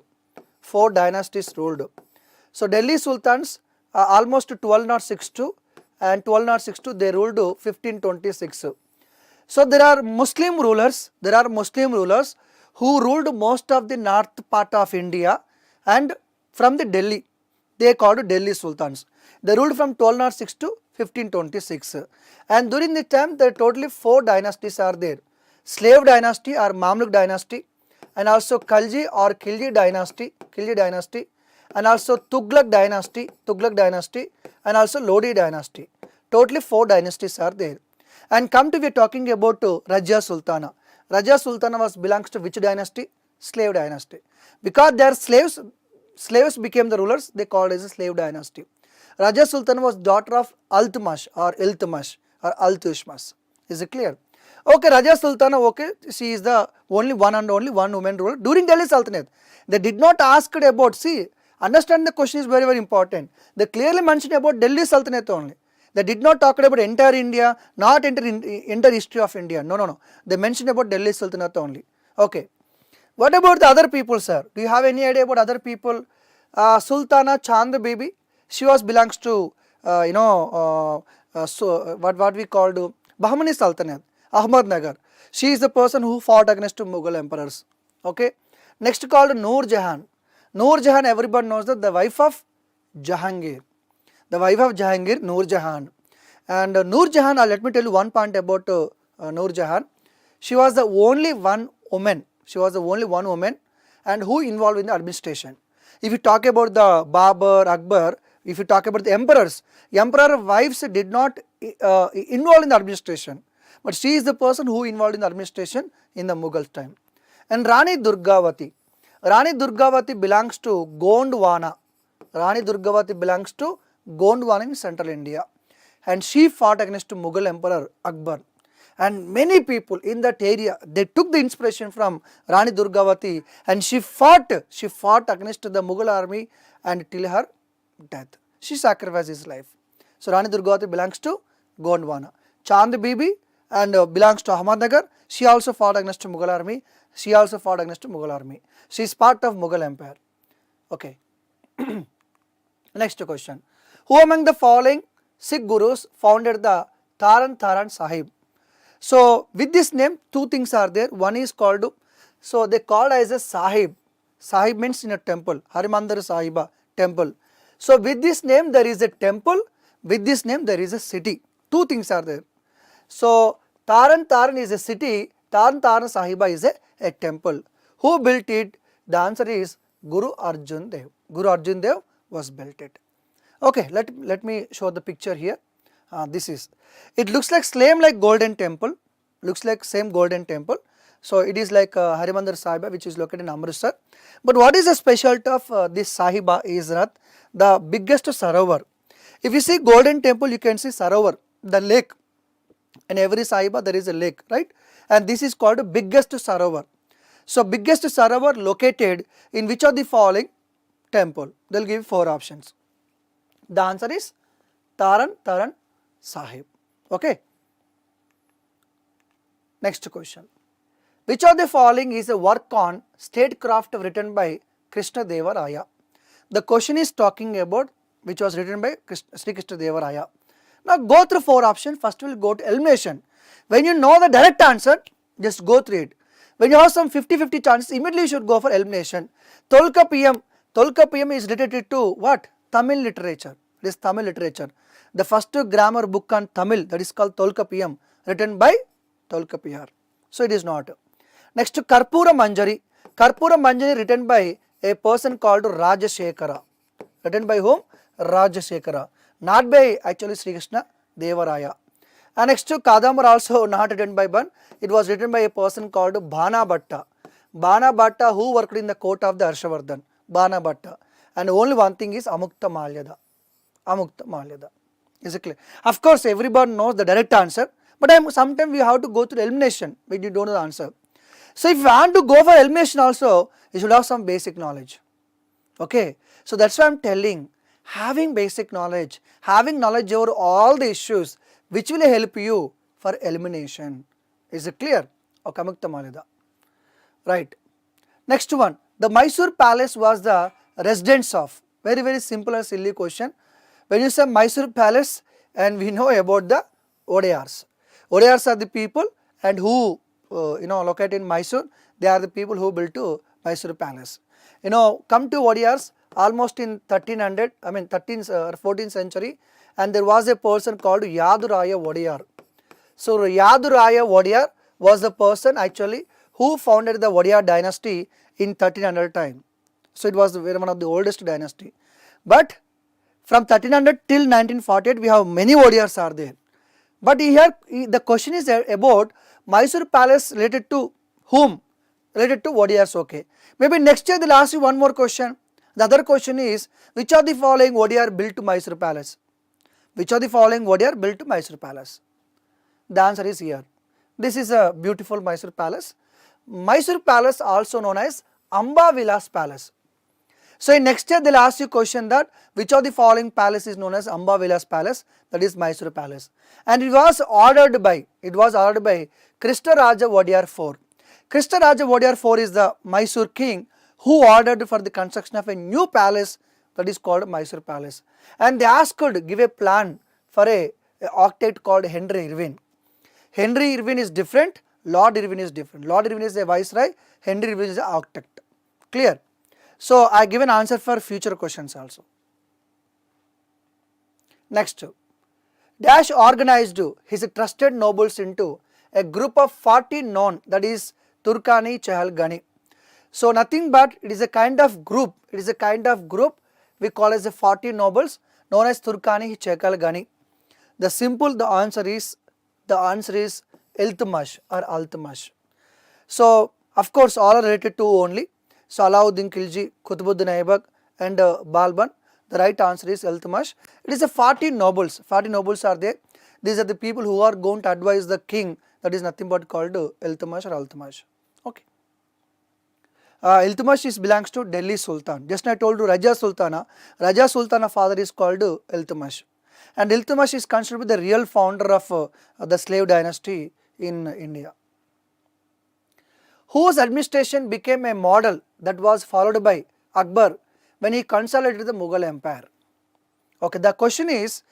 4 dynasties ruled. So Delhi Sultans almost 1262 and 1262 they ruled 1526. So there are Muslim rulers who ruled most of the north part of India, and from the Delhi they called Delhi Sultans. They ruled from 1206 to 1526, and during the time there are totally 4 dynasties are there. Slave dynasty or Mamluk dynasty, and also Khalji or Khilji dynasty, and also Tughlaq dynasty, and also Lodi dynasty. Totally 4 dynasties are there. And come to we are talking about Rajya Sultana. Rajya Sultana belongs to which dynasty? Slave dynasty. Because they are slaves became the rulers, they called as a slave dynasty. Rajya Sultana was daughter of Altamash or Iltutmish. Is it clear? Okay, Rajya Sultana, okay, she is the only one woman ruler during Delhi Sultanate. They did not ask about, see, understand the question is very, very important. They clearly mentioned about Delhi Sultanate only. They did not talk about entire India, not entire history of India. No. They mentioned about Delhi Sultanate only. Okay. What about the other people, sir? Do you have any idea about other people? Sultana Chand Bibi. She belongs to what we called Bahmani Sultanate, Ahmednagar. She is the person who fought against Mughal emperors. Okay. Next called Noor Jahan. Noor Jahan, everybody knows that the wife of Jahangir. The wife of Jahangir, Noor Jahan. And Noor Jahan, let me tell you one point about Noor Jahan. She was the only one woman. And who involved in the administration. If you talk about the Babar, Akbar, if you talk about the emperors, emperor wives did not involve in the administration. But she is the person who involved in the administration in the Mughal time. And Rani Durgavati. Rani Durgavati belongs to Gondwana. Gondwana in central India, and she fought against Mughal Emperor Akbar, and many people in that area they took the inspiration from Rani Durgavati, and she fought against the Mughal army and till her death. She sacrificed his life. So Rani Durgavati belongs to Gondwana. Chand Bibi and belongs to Ahmednagar. She also fought against Mughal army. She is part of Mughal Empire. Okay. Next question. Who among the following Sikh gurus founded the Tarantaran Sahib? So with this name 2 things are there. One is called, so they called as a Sahib. Sahib means in a temple, Harimandar Sahiba temple. So with this name there is a temple, with this name there is a city. 2 things are there. So Tarantaran is a city, Tarantaran Sahiba is a temple. Who built it? The answer is Guru Arjan Dev. Guru Arjan Dev was built it. Okay, let me show the picture here. This is, it looks like same like golden temple, same golden temple. So it is like Harimandir Sahiba, which is located in Amritsar. But what is the specialty of this Sahiba is that the biggest Sarovar. If you see Golden Temple, you can see Sarovar, the lake. In every Sahiba there is a lake, right? And this is called biggest Sarovar. So biggest Sarovar located in which of the following temple? They will give 4 options. The answer is Tarantaran Sahib. Okay. Next question. Which of the following is a work on statecraft written by Krishna Deva Raya? The question is talking about which was written by Sri Krishna Deva Raya. Now go through 4 options. First we will go to elimination. When you know the direct answer, just go through it. When you have some 50-50 chances, immediately you should go for elimination. Tolkapiyam is related to what? Tamil literature. It is Tamil literature. The first grammar book on Tamil, that is called Tolkapiyam, written by Tolkapiyar. So it is not. Next, Karpura Manjari. Karpura Manjari written by a person called Rajashekara. Written by whom? Rajashekara. Not by actually Sri Krishna Deva Raya. And next to Kadambar also not written by one. It was written by a person called Bana Bhatta. Bana Bhatta who worked in the court of the Harshavardhan. Bana Bhatta. And only one thing is Amukta Malyada. Amukta Malyada. Is it clear? Of course everyone knows the direct answer. But sometimes we have to go through elimination when you don't know the answer. So if you want to go for elimination also, you should have some basic knowledge. Okay. So that's why I am telling, having basic knowledge, having knowledge over all the issues which will help you for elimination. Is it clear? Okay, Amukta Malyada. Right. Next one. The Mysore Palace was the residence of. Very simple and silly question. When you say Mysore Palace, and we know about the Odayars. Odayars are the people and who located in Mysore. They are the people who built to Mysore Palace. Come to Odayars almost in 1300, 13th or 14th century, and there was a person called Yaduraya Odayar. So Yaduraya Odayar was the person actually who founded the Odayar dynasty in 1300 time. So it was one of the oldest dynasty. But from 1300 till 1948 we have many Odayars are there. But here the question is about Mysore Palace related to whom? Related to Odayars, okay. Maybe next year they will ask you one more question. The other question is, which of the following Odayar built to Mysore Palace? Which of the following Odayar built to Mysore Palace? The answer is here. This is a beautiful Mysore Palace. Mysore Palace also known as Amba Vilas Palace. So in next year they will ask you question that which of the following palace is known as Amba Vilas Palace, that is Mysore Palace. And it was ordered by Krishna Raja Odayar IV. Krishna Raja Odayar IV is the Mysore king who ordered for the construction of a new palace that is called Mysore Palace. And they asked to give a plan for a architect called Henry Irving. Henry Irving is different, Lord Irving is different. Lord Irving is a viceroy, Henry Irving is an architect. Clear? So I give an answer for future questions also. Next, Dash organized his trusted nobles into a group of 40 known, that is Turkani Chahal Gani. So nothing but it is a kind of group, we call as the 40 nobles known as Turkani Chahal Gani. The answer is Iltutmish or Altamash. So of course all are related to only. So Alauddin Khilji, Qutbuddin Aibak and Balban. The right answer is Iltutmish. It is a 40 nobles. 40 nobles are there. These are the people who are going to advise the king. That is nothing but called Iltutmish or Altamash. Okay. Iltutmish belongs to Delhi Sultan. Just I told you Rajya Sultana. Rajya Sultana father is called Iltutmish. And Iltutmish is considered the real founder of the slave dynasty in India. Whose administration became a model that was followed by Akbar when he consolidated the Mughal Empire. Okay, the question is,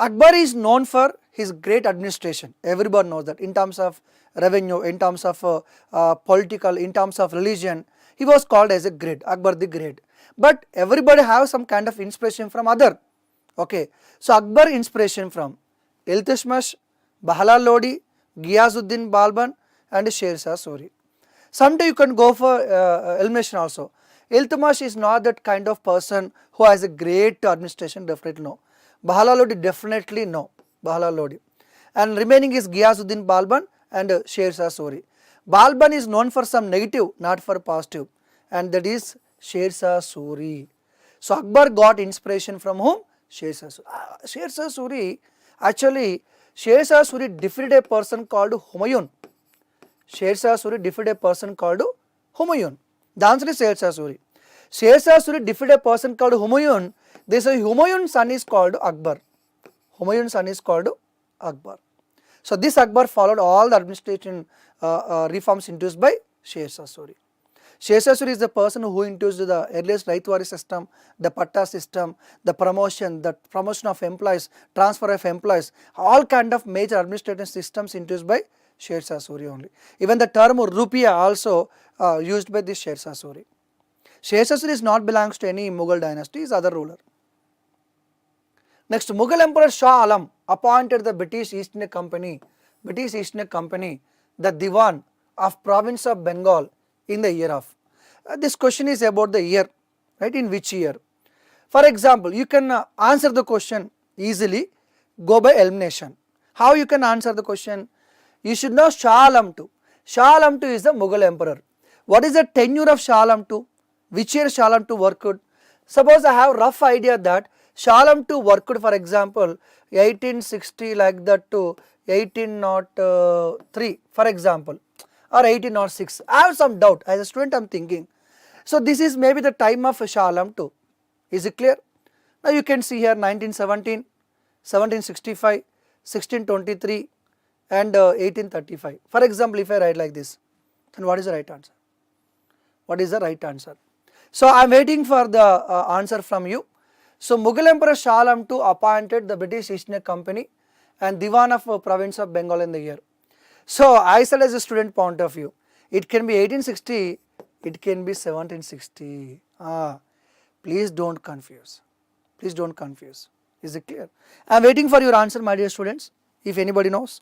Akbar is known for his great administration. Everyone knows that in terms of revenue, in terms of political, in terms of religion, he was called as a great, Akbar the Great. But everybody have some kind of inspiration from other. Okay, so Akbar inspiration from Iltutmish, Bahlal Lodi, Ghiyazuddin Balban and Sher Shah Suri. Someday you can go for elimination also. Iltutmish is not that kind of person who has a great administration, definitely no. Bahlal Lodi definitely no. Bahlal Lodi. And remaining is Ghiyazuddin Balban and Sher Shah Suri. Balban is known for some negative, not for positive, and that is Sher Shah Suri. So Akbar got inspiration from whom? Sher Shah Suri. Sher Shah Suri, actually Sher Shah Suri defeated a person called Humayun. Sher Shah Suri defeated a person called Humayun. The answer is Sher Shah Suri. Sher Shah Suri defeated a person called Humayun. They say Humayun's son is called Akbar. Humayun's son is called Akbar. So this Akbar followed all the administration reforms introduced by Sher Shah Suri. Sher Shah Suri is the person who introduced the earliest Raitwari system, the Patta system, the promotion of employees, transfer of employees, all kind of major administrative systems introduced by Sher Shah Suri only. Even the term rupiah also used by this Sher Shah Suri. Sher Shah Suri is not belongs to any Mughal dynasty, is other ruler. Next, Mughal Emperor Shah Alam appointed the British East India Company, the Diwan of province of Bengal in the year of. This question is about the year, right? In which year? For example, you can answer the question easily, go by elimination. How you can answer the question? You should know Shah Alam II. Shah Alam II is the Mughal Emperor. What is the tenure of Shah Alam II? Which year Shah Alam II worked? Suppose I have rough idea that Shah Alam II worked, for example, 1860 like that to 1803 for example, or 1806. I have some doubt. As a student I am thinking. So this is maybe the time of Shah Alam II. Is it clear? Now you can see here 1917, 1765, 1623 and 1835. For example, if I write like this, then what is the right answer? What is the right answer? So I am waiting for the answer from you. So Mughal Emperor Shah Alam II appointed the British East India Company and Diwan of province of Bengal in the year. So I said as a student point of view, it can be 1860, it can be 1760. Please don't confuse. Please don't confuse. Is it clear? I am waiting for your answer, my dear students, if anybody knows.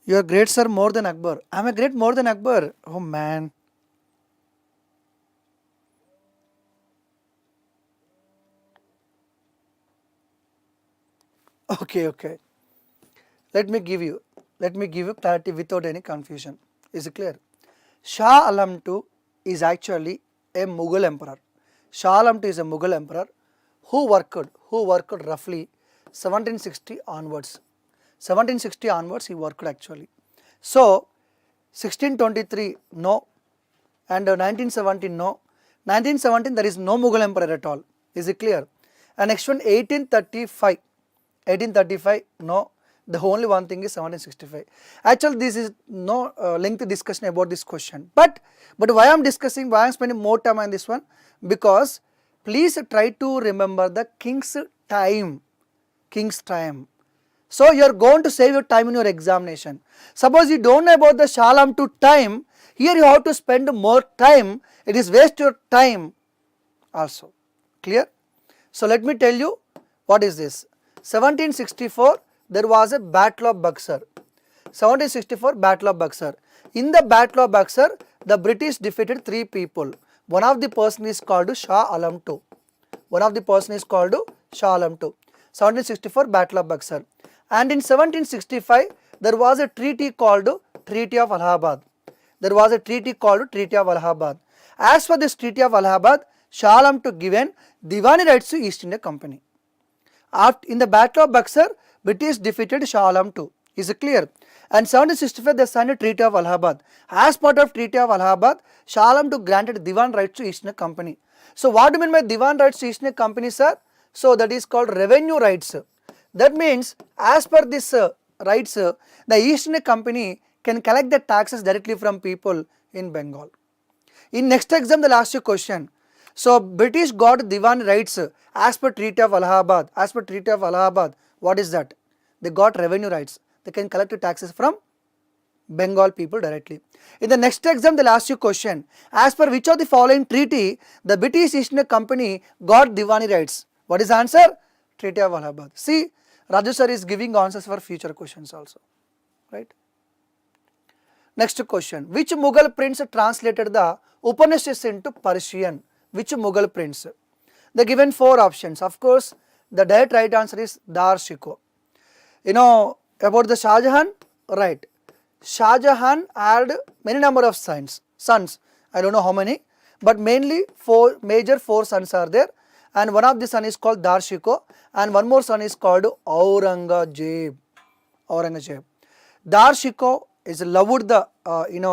You are great, sir, more than Akbar. I am a great more than Akbar. Oh man. Okay. Let me give you clarity without any confusion. Is it clear? Shah Alam II is actually a Mughal emperor. Shah Alam II is a Mughal emperor who worked roughly 1760 onwards. 1760 onwards he worked actually. So 1623 no, and 1917 no. 1917 there is no Mughal emperor at all. Is it clear? And next one 1835. 1835 no. The only one thing is 1765. Actually this is no lengthy discussion about this question. But why I am discussing, why I am spending more time on this one? Because please try to remember the king's time. So you are going to save your time in your examination. Suppose you don't know about the Shah Alam II time, here you have to spend more time. It is waste your time also. Clear? So let me tell you what is this. 1764 there was a Battle of Buxar. 1764 Battle of Buxar. In the Battle of Buxar, the British defeated 3 people. One of the person is called Shah Alam II. 1764 Battle of Buxar. And in 1765 there was a treaty called Treaty of Alhabad. As for this Treaty of Alhabad, Shah Alam II given Diwani rights to East India Company. In the Battle of Buxar, British defeated Shah Alam II. Is it clear? And 1765 they signed a Treaty of Alhabad. As part of Treaty of Alhabad, Shah Alam II granted Diwan rights to East India Company. So what do you mean by Diwan rights to East India Company, sir? So that is called revenue rights. That means as per this rights, the East India Company can collect the taxes directly from people in Bengal. In next exam they'll ask you question. So British got Diwan rights as per Treaty of Alhabad. What is that? They got revenue rights. They can collect the taxes from Bengal people directly. In the next exam they'll ask you question. As per which of the following treaty the British East India Company got Diwani rights? What is the answer? Treaty of Alhabad. See, Raju sir is giving answers for future questions also. Right? Next question. Which Mughal prince translated the Upanishads into Persian? Which Mughal prince? The given 4 options. Of course, the direct right answer is Dar Shikoh. You know about the Shah Jahan? Right. Shah Jahan had many number of sons. I don't know how many, but mainly 4 major 4 sons are there, and one of the son is called Dar Shikoh, and one more son is called Aurangzeb. Dar Shikoh is loved the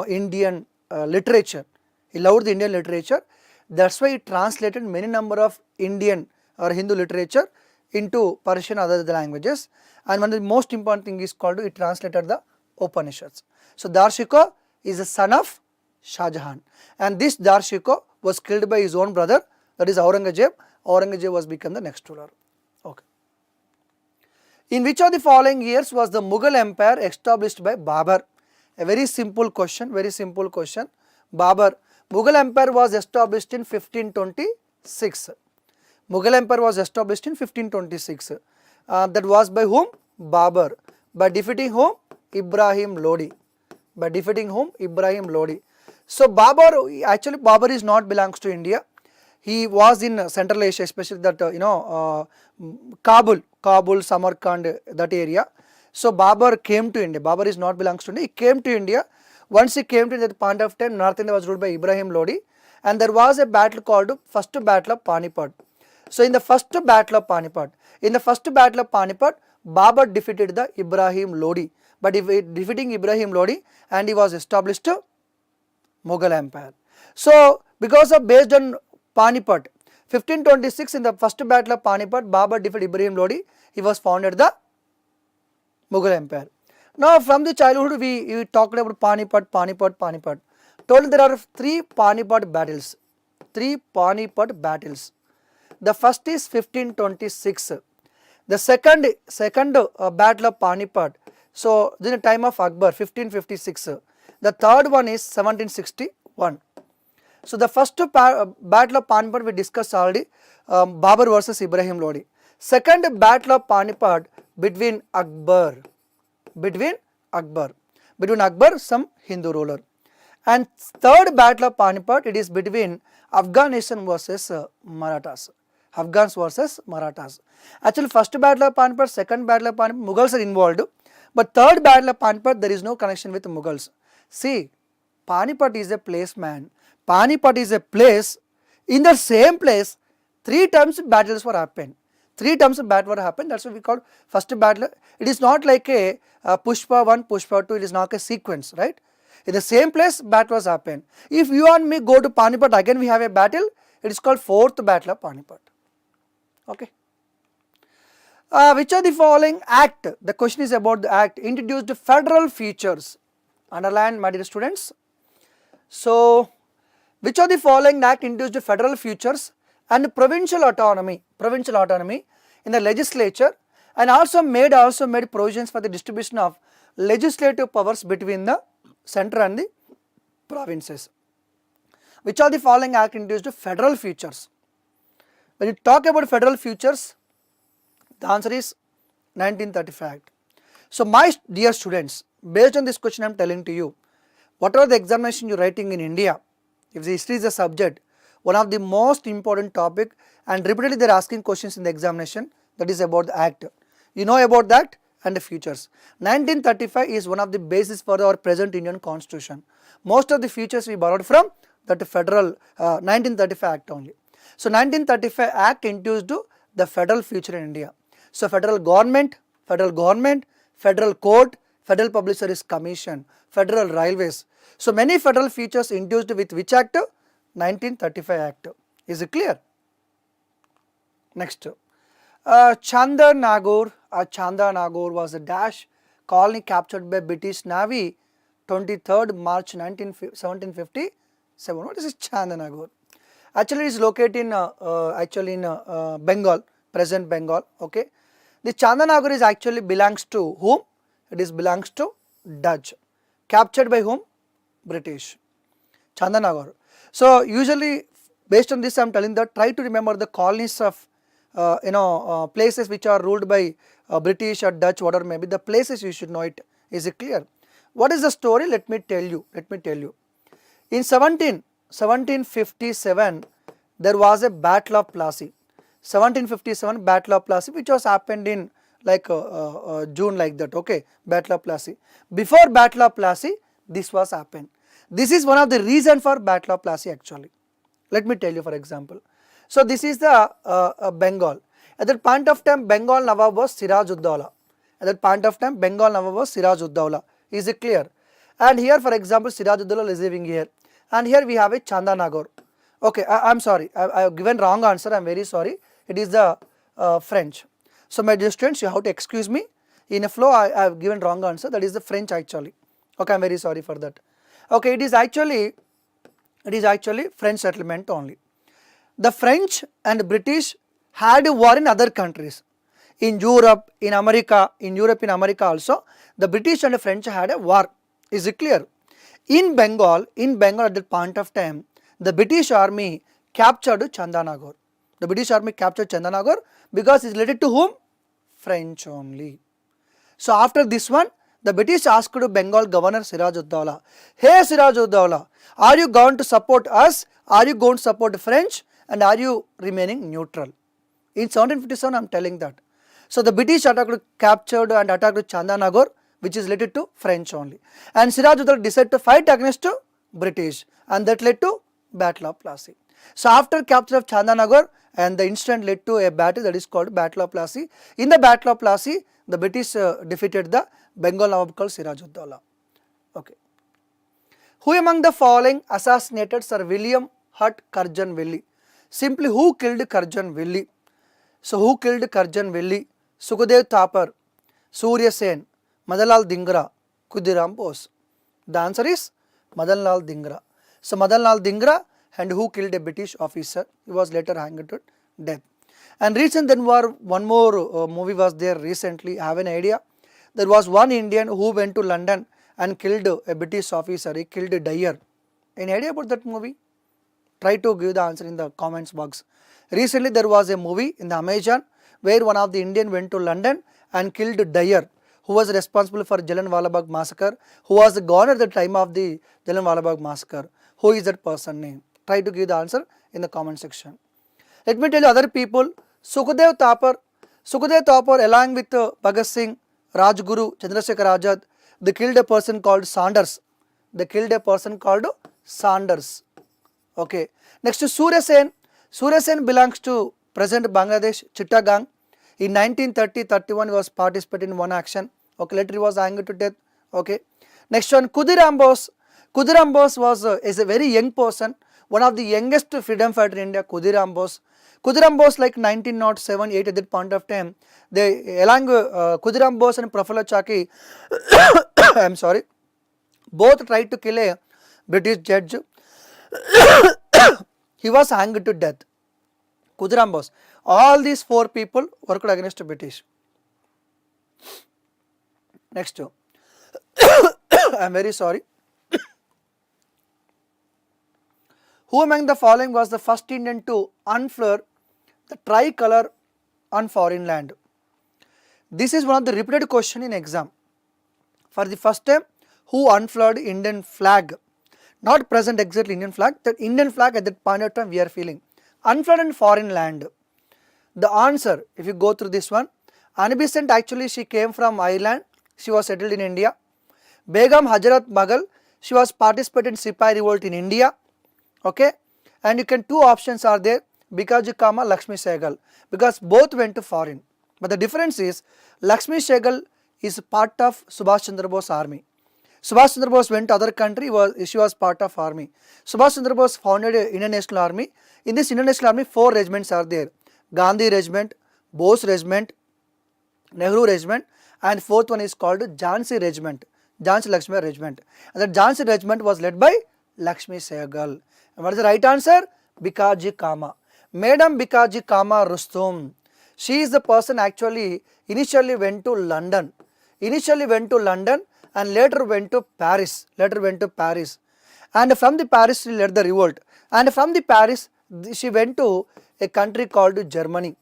Indian literature. He loved the Indian literature. That's why he translated many number of Indian or Hindu literature into Persian other languages. And one of the most important thing is called, he translated the Upanishads. So Dar Shikoh is a son of Shah Jahan, and this Dar Shikoh was killed by his own brother, that is Aurangzeb. Aurangzeb was become the next ruler. Okay. In which of the following years was the Mughal Empire established by Babar? A very simple question, Babar. Mughal Empire was established in 1526. Mughal Empire was established in 1526. That was by whom? Babar. By defeating whom? Ibrahim Lodi. So Babar is not belongs to India. He was in Central Asia, especially that Kabul, Samarkand, that area. So Babar came to India. Babar is not belongs to India. He came to India. Once he came to that point of time, North India was ruled by Ibrahim Lodi, and there was a battle called First Battle of Panipat. So in the First Battle of Panipat, Babar defeated the Ibrahim Lodi. But defeating Ibrahim Lodi, and he was established Mughal Empire. So because of based on Panipat, 1526 in the First Battle of Panipat, Babar defeated Ibrahim Lodi. He was founded the Mughal Empire. Now from the childhood we talked about Panipat. Told there are 3 Panipat battles. The first is 1526. The second battle of Panipat. So during the time of Akbar, 1556. The third one is 1761. So the first battle of Panipat we discussed already, Babar versus Ibrahim Lodi. Second battle of Panipat between Akbar, some Hindu ruler. And third battle of Panipat, it is between Afghanistan versus Marathas. Actually first battle of Panipat, second battle of Panipat, Mughals are involved. But third battle of Panipat, there is no connection with Mughals. See, Panipat is a place, man. Panipat is a place. In the same place, 3 times battles were happened. That's what we call first battle. It is not like a Pushpa 1, Pushpa 2. It is not a sequence, right? In the same place, battle was happened. If you and me go to Panipat, again we have a battle. It is called 4th battle of Panipat. Okay. Which of the following act, the question is about the act, introduced federal features? Underline, my dear students. So, which of the following act introduced federal features and provincial autonomy in the legislature, and also made provisions for the distribution of legislative powers between the center and the provinces? Which of the following act introduced federal features? When you talk about federal features, the answer is 1935 Act. So my dear students, based on this question I am telling to you, whatever the examination you are writing in India, if the history is a subject, one of the most important topic, and repeatedly they are asking questions in the examination, that is about the act. You know about that and the features. 1935 is one of the basis for our present Indian constitution. Most of the features we borrowed from that federal 1935 Act only. So 1935 Act introduced the federal feature in India. So federal government, federal court, Federal Public Service Commission, federal railways. So many federal features introduced with which act? 1935 Act. Is it clear? Next. Chandar Nagore was a dash colony captured by British Navy 23rd March 1757. What is Chandar Nagore? Actually, it is located in Bengal, present Bengal. Okay, the Chandar Nagore is actually belongs to whom? It is belongs to Dutch. Captured by whom? British. Chandar Nagore. So usually, based on this, I am telling that try to remember the colonies of places which are ruled by British or Dutch, whatever may be the places, you should know it. Is it clear? What is the story? Let me tell you. In 1757, there was a Battle of Plassey. 1757 Battle of Plassey, which was happened in like June, like that. Okay, Battle of Plassey. Before Battle of Plassey, this was happened. This is one of the reason for Battle of Plassey actually. Let me tell you, for example. So this is the Bengal. At that point of time, Bengal Nawab was Siraj-ud-Dawla. At that point of time, Bengal Nawab was Siraj-ud-Dawla. Is it clear? And here, for example, Siraj-ud-Dawla is living here. And here we have a Chandanagore. Okay, I'm sorry. I have given wrong answer. I'm very sorry. It is the French. So my dear students, you have to excuse me. In a flow, I have given wrong answer. That is the French actually. Okay, I'm very sorry for that. Okay, it is actually French settlement only. The French and British had a war in other countries. In Europe, in America also, the British and the French had a war. Is it clear? In Bengal at that point of time, the British army captured Chandanagore. The British army captured Chandanagore because it is related to whom? French only. So after this one, the British asked to Bengal governor Siraj-ud-Dawla, hey Siraj-ud-Dawla, are you going to support us? Are you going to support French? And are you remaining neutral? In 1757, I am telling that. So the British captured and attacked Chandanagore, which is related to French only. And Siraj-ud-Dawla decided to fight against British, and that led to Battle of Plassey. So after capture of Chandanagore, and the incident led to a battle that is called Battle of Plassey. In the Battle of Plassey, the British defeated the Bengal Nawab called Siraj-ud-Dawla. Okay. Who among the following assassinated Sir William Hutt Curzon-Velly? Simply, who killed Curzon-Velly? So who killed Curzon-Velly? Sukhdev Thapar, Surya Sen, Madanlal Dhingra, Khudiram Bose. The answer is Madanlal Dhingra. So Madanlal Dhingra, and who killed a British officer. He was later hanged to death. And recent then one more movie was there recently. I have an idea. There was one Indian who went to London and killed a British officer. He killed Dyer. Any idea about that movie? Try to give the answer in the comments box. Recently there was a movie in the Amazon where one of the Indian went to London and killed Dyer, who was responsible for Jallianwala Bagh massacre, who was the governor at the time of the Jallianwala Bagh massacre. Who is that person name? Try to give the answer in the comment section. Let me tell you other people. Sukhdev Thapar along with Bhagat Singh, Rajguru, Chandrasekhar Azad, they killed a person called Saunders. Okay. Next to Surya Sen. Surya Sen belongs to present Bangladesh, Chittagong. In 1930-31 he was participating in one action. Okay, later he was hanged to death. Okay. Next one, Khudiram Bose. Khudiram Bose is a very young person, one of the youngest freedom fighter in India, Khudiram Bose. Khudiram Bose, like 1907-8 at that point of time, they along Khudiram Bose and Prafula Chaki, I am sorry, both tried to kill a British judge. He was hanged to death. Khudiram Bose. All these four people worked against the British. Next, I am very sorry. Who among the following was the first Indian to unfurl the tricolour on foreign land? This is one of the repeated question in exam. For the first time, who unfurled Indian flag? Not present exactly Indian flag, the Indian flag at that point of time we are feeling. Unfurled in foreign land. The answer, if you go through this one, Anne Besant actually she came from Ireland, she was settled in India. Begum Hajarat Mughal, she was participating in Sipai revolt in India. Okay, and you can two options are there, Bikaji Kama, Lakshmi Sehgal, because both went to foreign. But the difference is Lakshmi Sehgal is part of Subhash Chandra Bose army. Subhash Chandra Bose went to other country, she was part of army. Subhash Chandra Bose founded Indian National Army. In this Indian National Army, 4 regiments are there: Gandhi Regiment, Bose Regiment, Nehru Regiment, and 4th one is called Jhansi Regiment, Jhansi Lakshmi Regiment. And the Jhansi Regiment was led by Lakshmi Sehgal. And what is the right answer? Bikaji Kama. Madam Bikaji Kama Rustum. She is the person actually initially went to London. And later went to Paris. And from the Paris she led the revolt. And from the Paris she went to a country called Germany.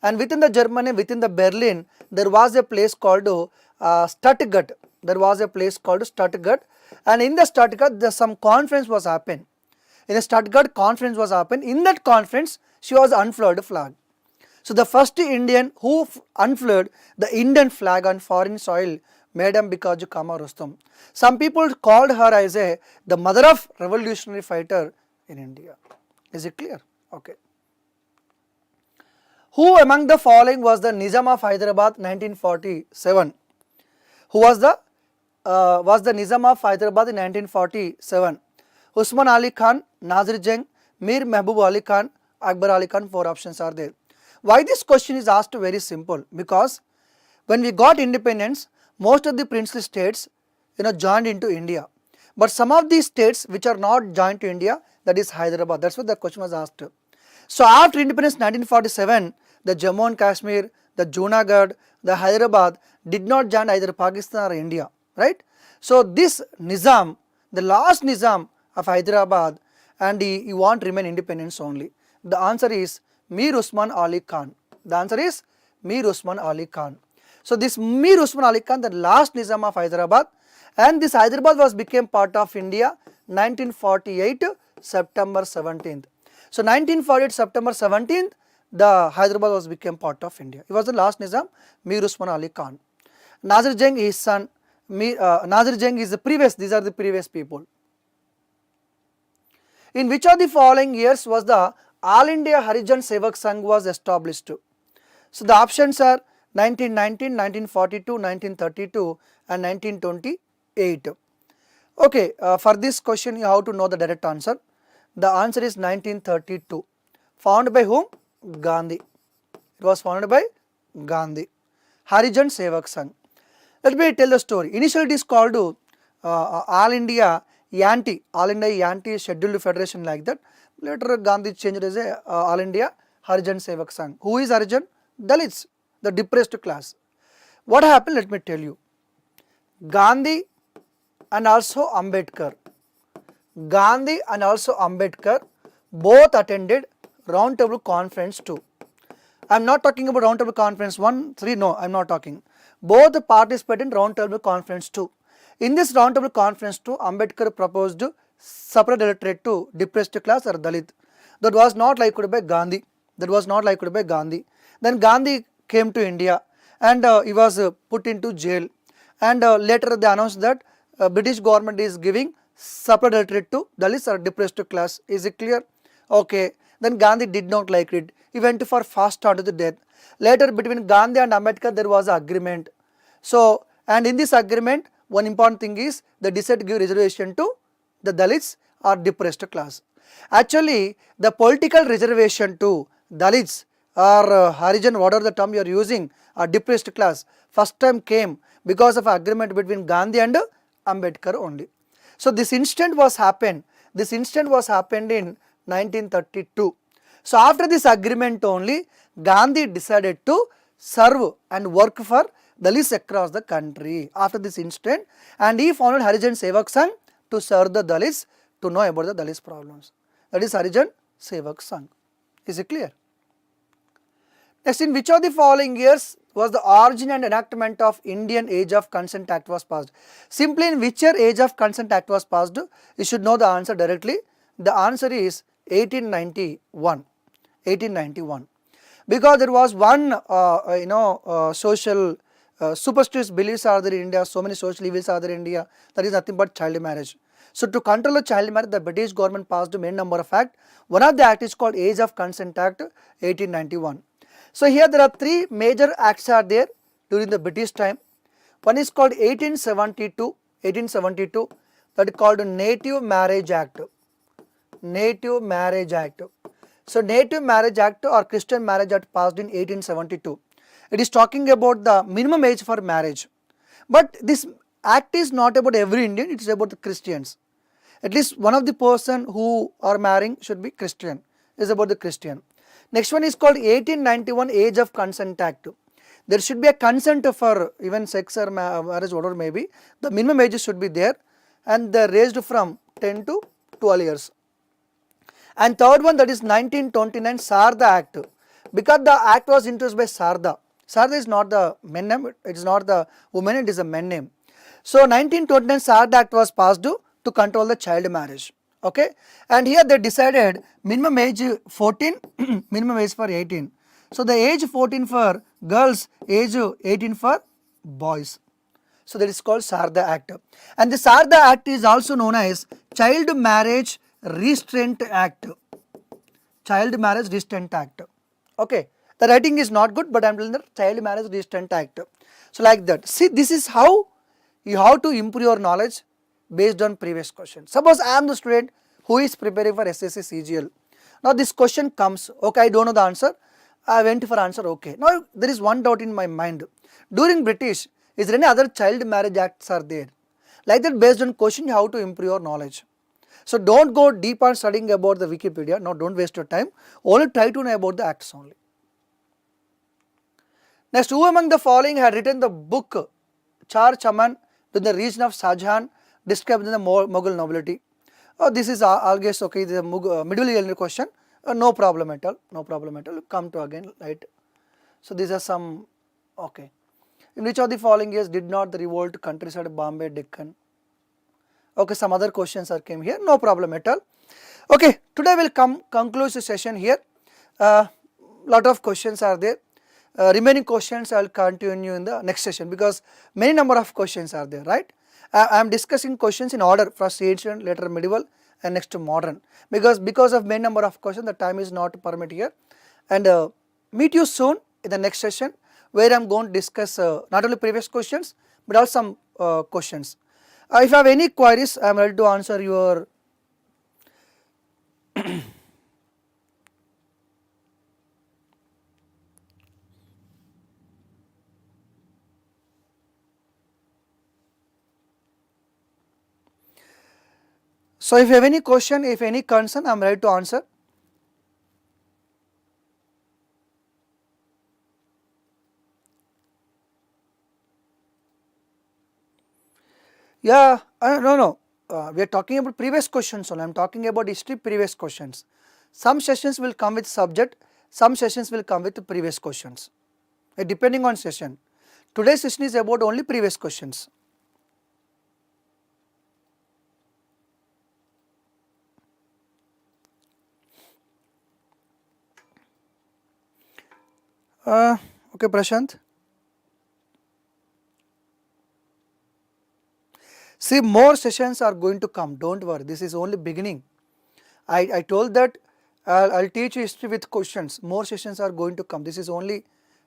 And within the Germany, within the Berlin, there was a place called Stuttgart. there was a place called Stuttgart, and in the Stuttgart some conference was happened. In the Stuttgart conference was happened. In that conference she was unfurled flag. So the first Indian who unfurled the Indian flag on foreign soil, Madam Bikaju Kama Rustam. Some people called her as the mother of revolutionary fighter in India. Is it clear? Okay. Who among the following was the Nizam of Hyderabad 1947? Who was the Nizam of Hyderabad in 1947? Usman Ali Khan, Nazir Jang, Mir Mehboob Ali Khan, Akbar Ali Khan. 4 options are there. Why this question is asked? Very simple. Because when we got independence, most of the princely states joined into India. But some of these states which are not joined to India, that is Hyderabad. That's what the question was asked. So after independence 1947, the Jammu and Kashmir, the Junagadh, the Hyderabad did not join either Pakistan or India, right? So this Nizam, the last Nizam of Hyderabad, and he want to remain independence only. The answer is Mir Usman Ali Khan. The answer is Mir Usman Ali Khan. So this Mir Usman Ali Khan, the last Nizam of Hyderabad, and this Hyderabad was became part of India 1948 September 17th. So 1948 September 17th, the Hyderabad was became part of India. He was the last Nizam, Mir Usman Ali Khan. Nazir Jang, his son. Nazir Jang is the previous. These are the previous people. In which of the following years was the All India Harijan Sevak Sangh was established? So the options are 1919, 1942, 1932 and 1928. Okay, for this question you have to know the direct answer. The answer is 1932. Founded by whom? Gandhi. It was founded by Gandhi. Harijan Sevak Sangh. Let me tell the story. Initially it is called All India Yanti Scheduled Federation, like that. Later Gandhi changed as All India Harijan Sevak Sangh. Who is Harijan? Dalits, the depressed class. What happened? Let me tell you. Gandhi and also Ambedkar. Gandhi and also Ambedkar both attended Round Table Conference 2. I am not talking about Round Table Conference 1, 3, no, I am not talking. Both participated in Round Table Conference 2. In this Round Table Conference 2, Ambedkar proposed separate electorate to depressed class or Dalit. That was not liked by Gandhi. That was not liked by Gandhi. Then Gandhi came to India and he was put into jail. And later they announced that British government is giving separate electorate to Dalits or depressed class. Is it clear? Okay. Then Gandhi did not like it. He went for fast order to death. Later between Gandhi and Ambedkar there was an agreement. So, and in this agreement one important thing is they decided to give reservation to the Dalits or depressed class. Actually the political reservation to Dalits or Harijan, whatever the term you are using, or depressed class, first time came because of agreement between Gandhi and Ambedkar only. So this incident was happened in 1932. So after this agreement only, Gandhi decided to serve and work for Dalits across the country after this incident, and he founded Harijan Sevak Sangh to serve the Dalits, to know about the Dalits problems. That is Harijan Sevak Sangh. Is it clear? Next, in which of the following years was the origin and enactment of Indian Age of Consent Act was passed? Simply, in which year Age of Consent Act was passed? You should know the answer directly. The answer is 1891. 1891. Because there was one social superstitious beliefs are there in India, so many social evils are there in India, that is nothing but child marriage. So to control the child marriage, the British government passed a many number of acts. One of the act is called Age of Consent Act 1891. So here there are 3 major acts are there during the British time. One is called 1872, that is called Native Marriage Act. Native Marriage Act. So Native Marriage Act or Christian Marriage Act passed in 1872. It is talking about the minimum age for marriage. But this act is not about every Indian, it is about the Christians. At least one of the person who are marrying should be Christian, is about the Christian. Next one is called 1891 Age of Consent Act. There should be a consent for even sex or marriage, whatever may be. The minimum age should be there, and they are raised from 10 to 12 years. And third one, that is 1929 Sarda Act. Because the act was introduced by Sarda. Sarda is not the men name, it is not the woman, it is a men name. So 1929 Sarnath Act was passed to control the child marriage. Okay, and here they decided minimum age 14, minimum age for 18. So the age 14 for girls, age 18 for boys. So that is called Sarda Act. And the Sarda Act is also known as Child Marriage Restraint Act. Child Marriage Restraint Act. Okay, the writing is not good, but I am telling the Child Marriage Restraint Act. So like that. See, this is how you have to improve your knowledge based on previous question. Suppose I am the student who is preparing for SSC CGL. Now this question comes, okay, I don't know the answer. I went for answer, okay. Now there is one doubt in my mind. During British, is there any other child marriage acts are there? Like that, based on question, you have to improve your knowledge. So don't go deep on studying about the Wikipedia. No, don't waste your time. Only try to know about the acts only. Next, who among the following had written the book Char Chaman within the region of Shahjahan described in the Mughal nobility? This is always okay. This is a medieval question. No problem at all. No problem at all. Come to again, right? So these are some, okay. In which of the following years did not the revolt countryside of Bombay, Deccan? Okay, some other questions are came here. No problem at all. Okay, today we'll conclude the session here. Lot of questions are there. Remaining questions I will continue in the next session because many number of questions are there, right? I am discussing questions in order, first ancient, later medieval, and next to modern. Because of many number of questions, the time is not permit here. And meet you soon in the next session, where I am going to discuss not only previous questions but also some questions. If you have any queries, I am ready to answer your so if you have any question, if any concern, I am ready to answer. Yeah, no. We are talking about previous questions only. I am talking about history previous questions. Some sessions will come with subject, some sessions will come with the previous questions. Depending on session. Today's session is about only previous questions. Okay, Prashant. See, more sessions are going to come, don't worry, this is only beginning. I told that I'll teach you history with questions, more sessions are going to come. This is only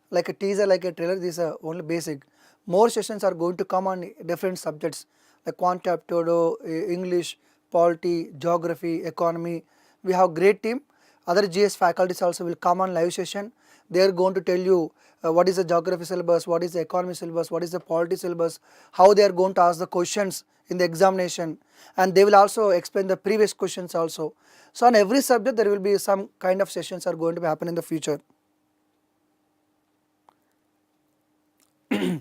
like a teaser, like a trailer, this is only basic. More sessions are going to come on different subjects like quant aptitude, English, polity, geography, economy. We have great team. Other GS faculties also will come on live session. They are going to tell you what is the geography syllabus, what is the economy syllabus, what is the polity syllabus, how they are going to ask the questions in the examination, and they will also explain the previous questions also. So on every subject there will be some kind of sessions are going to happen in the future. Yeah,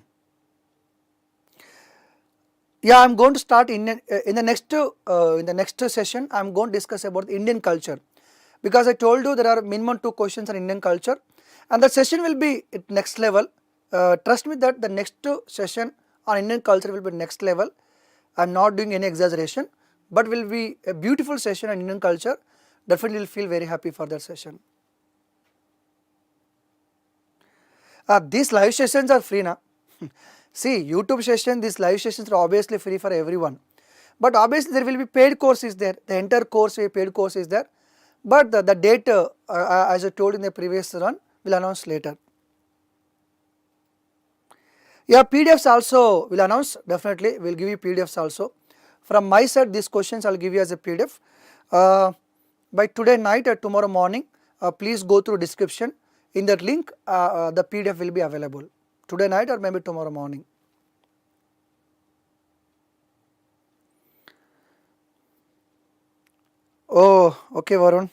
I am going to start in the next session. I am going to discuss about Indian culture, because I told you there are minimum 2 questions on Indian culture, and the session will be at next level. Trust me that the next session on Indian culture will be next level. I am not doing any exaggeration, but will be a beautiful session on Indian culture. Definitely will feel very happy for that session. These live sessions are free now. See, YouTube session, these live sessions are obviously free for everyone. But obviously there will be paid course is there, the entire course paid course is there. But the date as I told in the previous run will announce later. Yeah, PDFs also will announce, definitely we will give you PDFs also. From my side these questions I will give you as a PDF. By today night or tomorrow morning, please go through description. In that link the PDF will be available today night or maybe tomorrow morning. Oh, okay, Varun.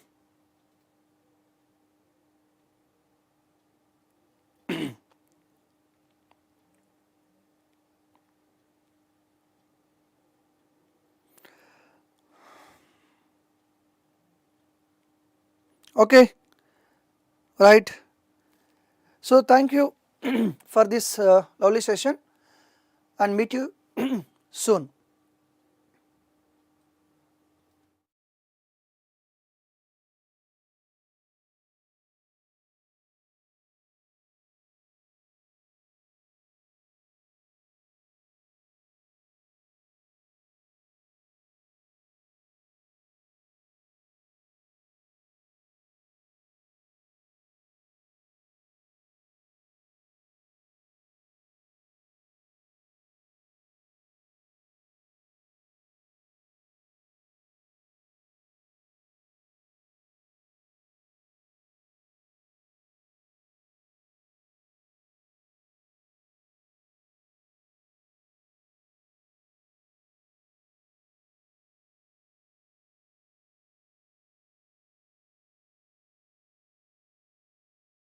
Okay, right. So thank you for this lovely session, and meet you soon.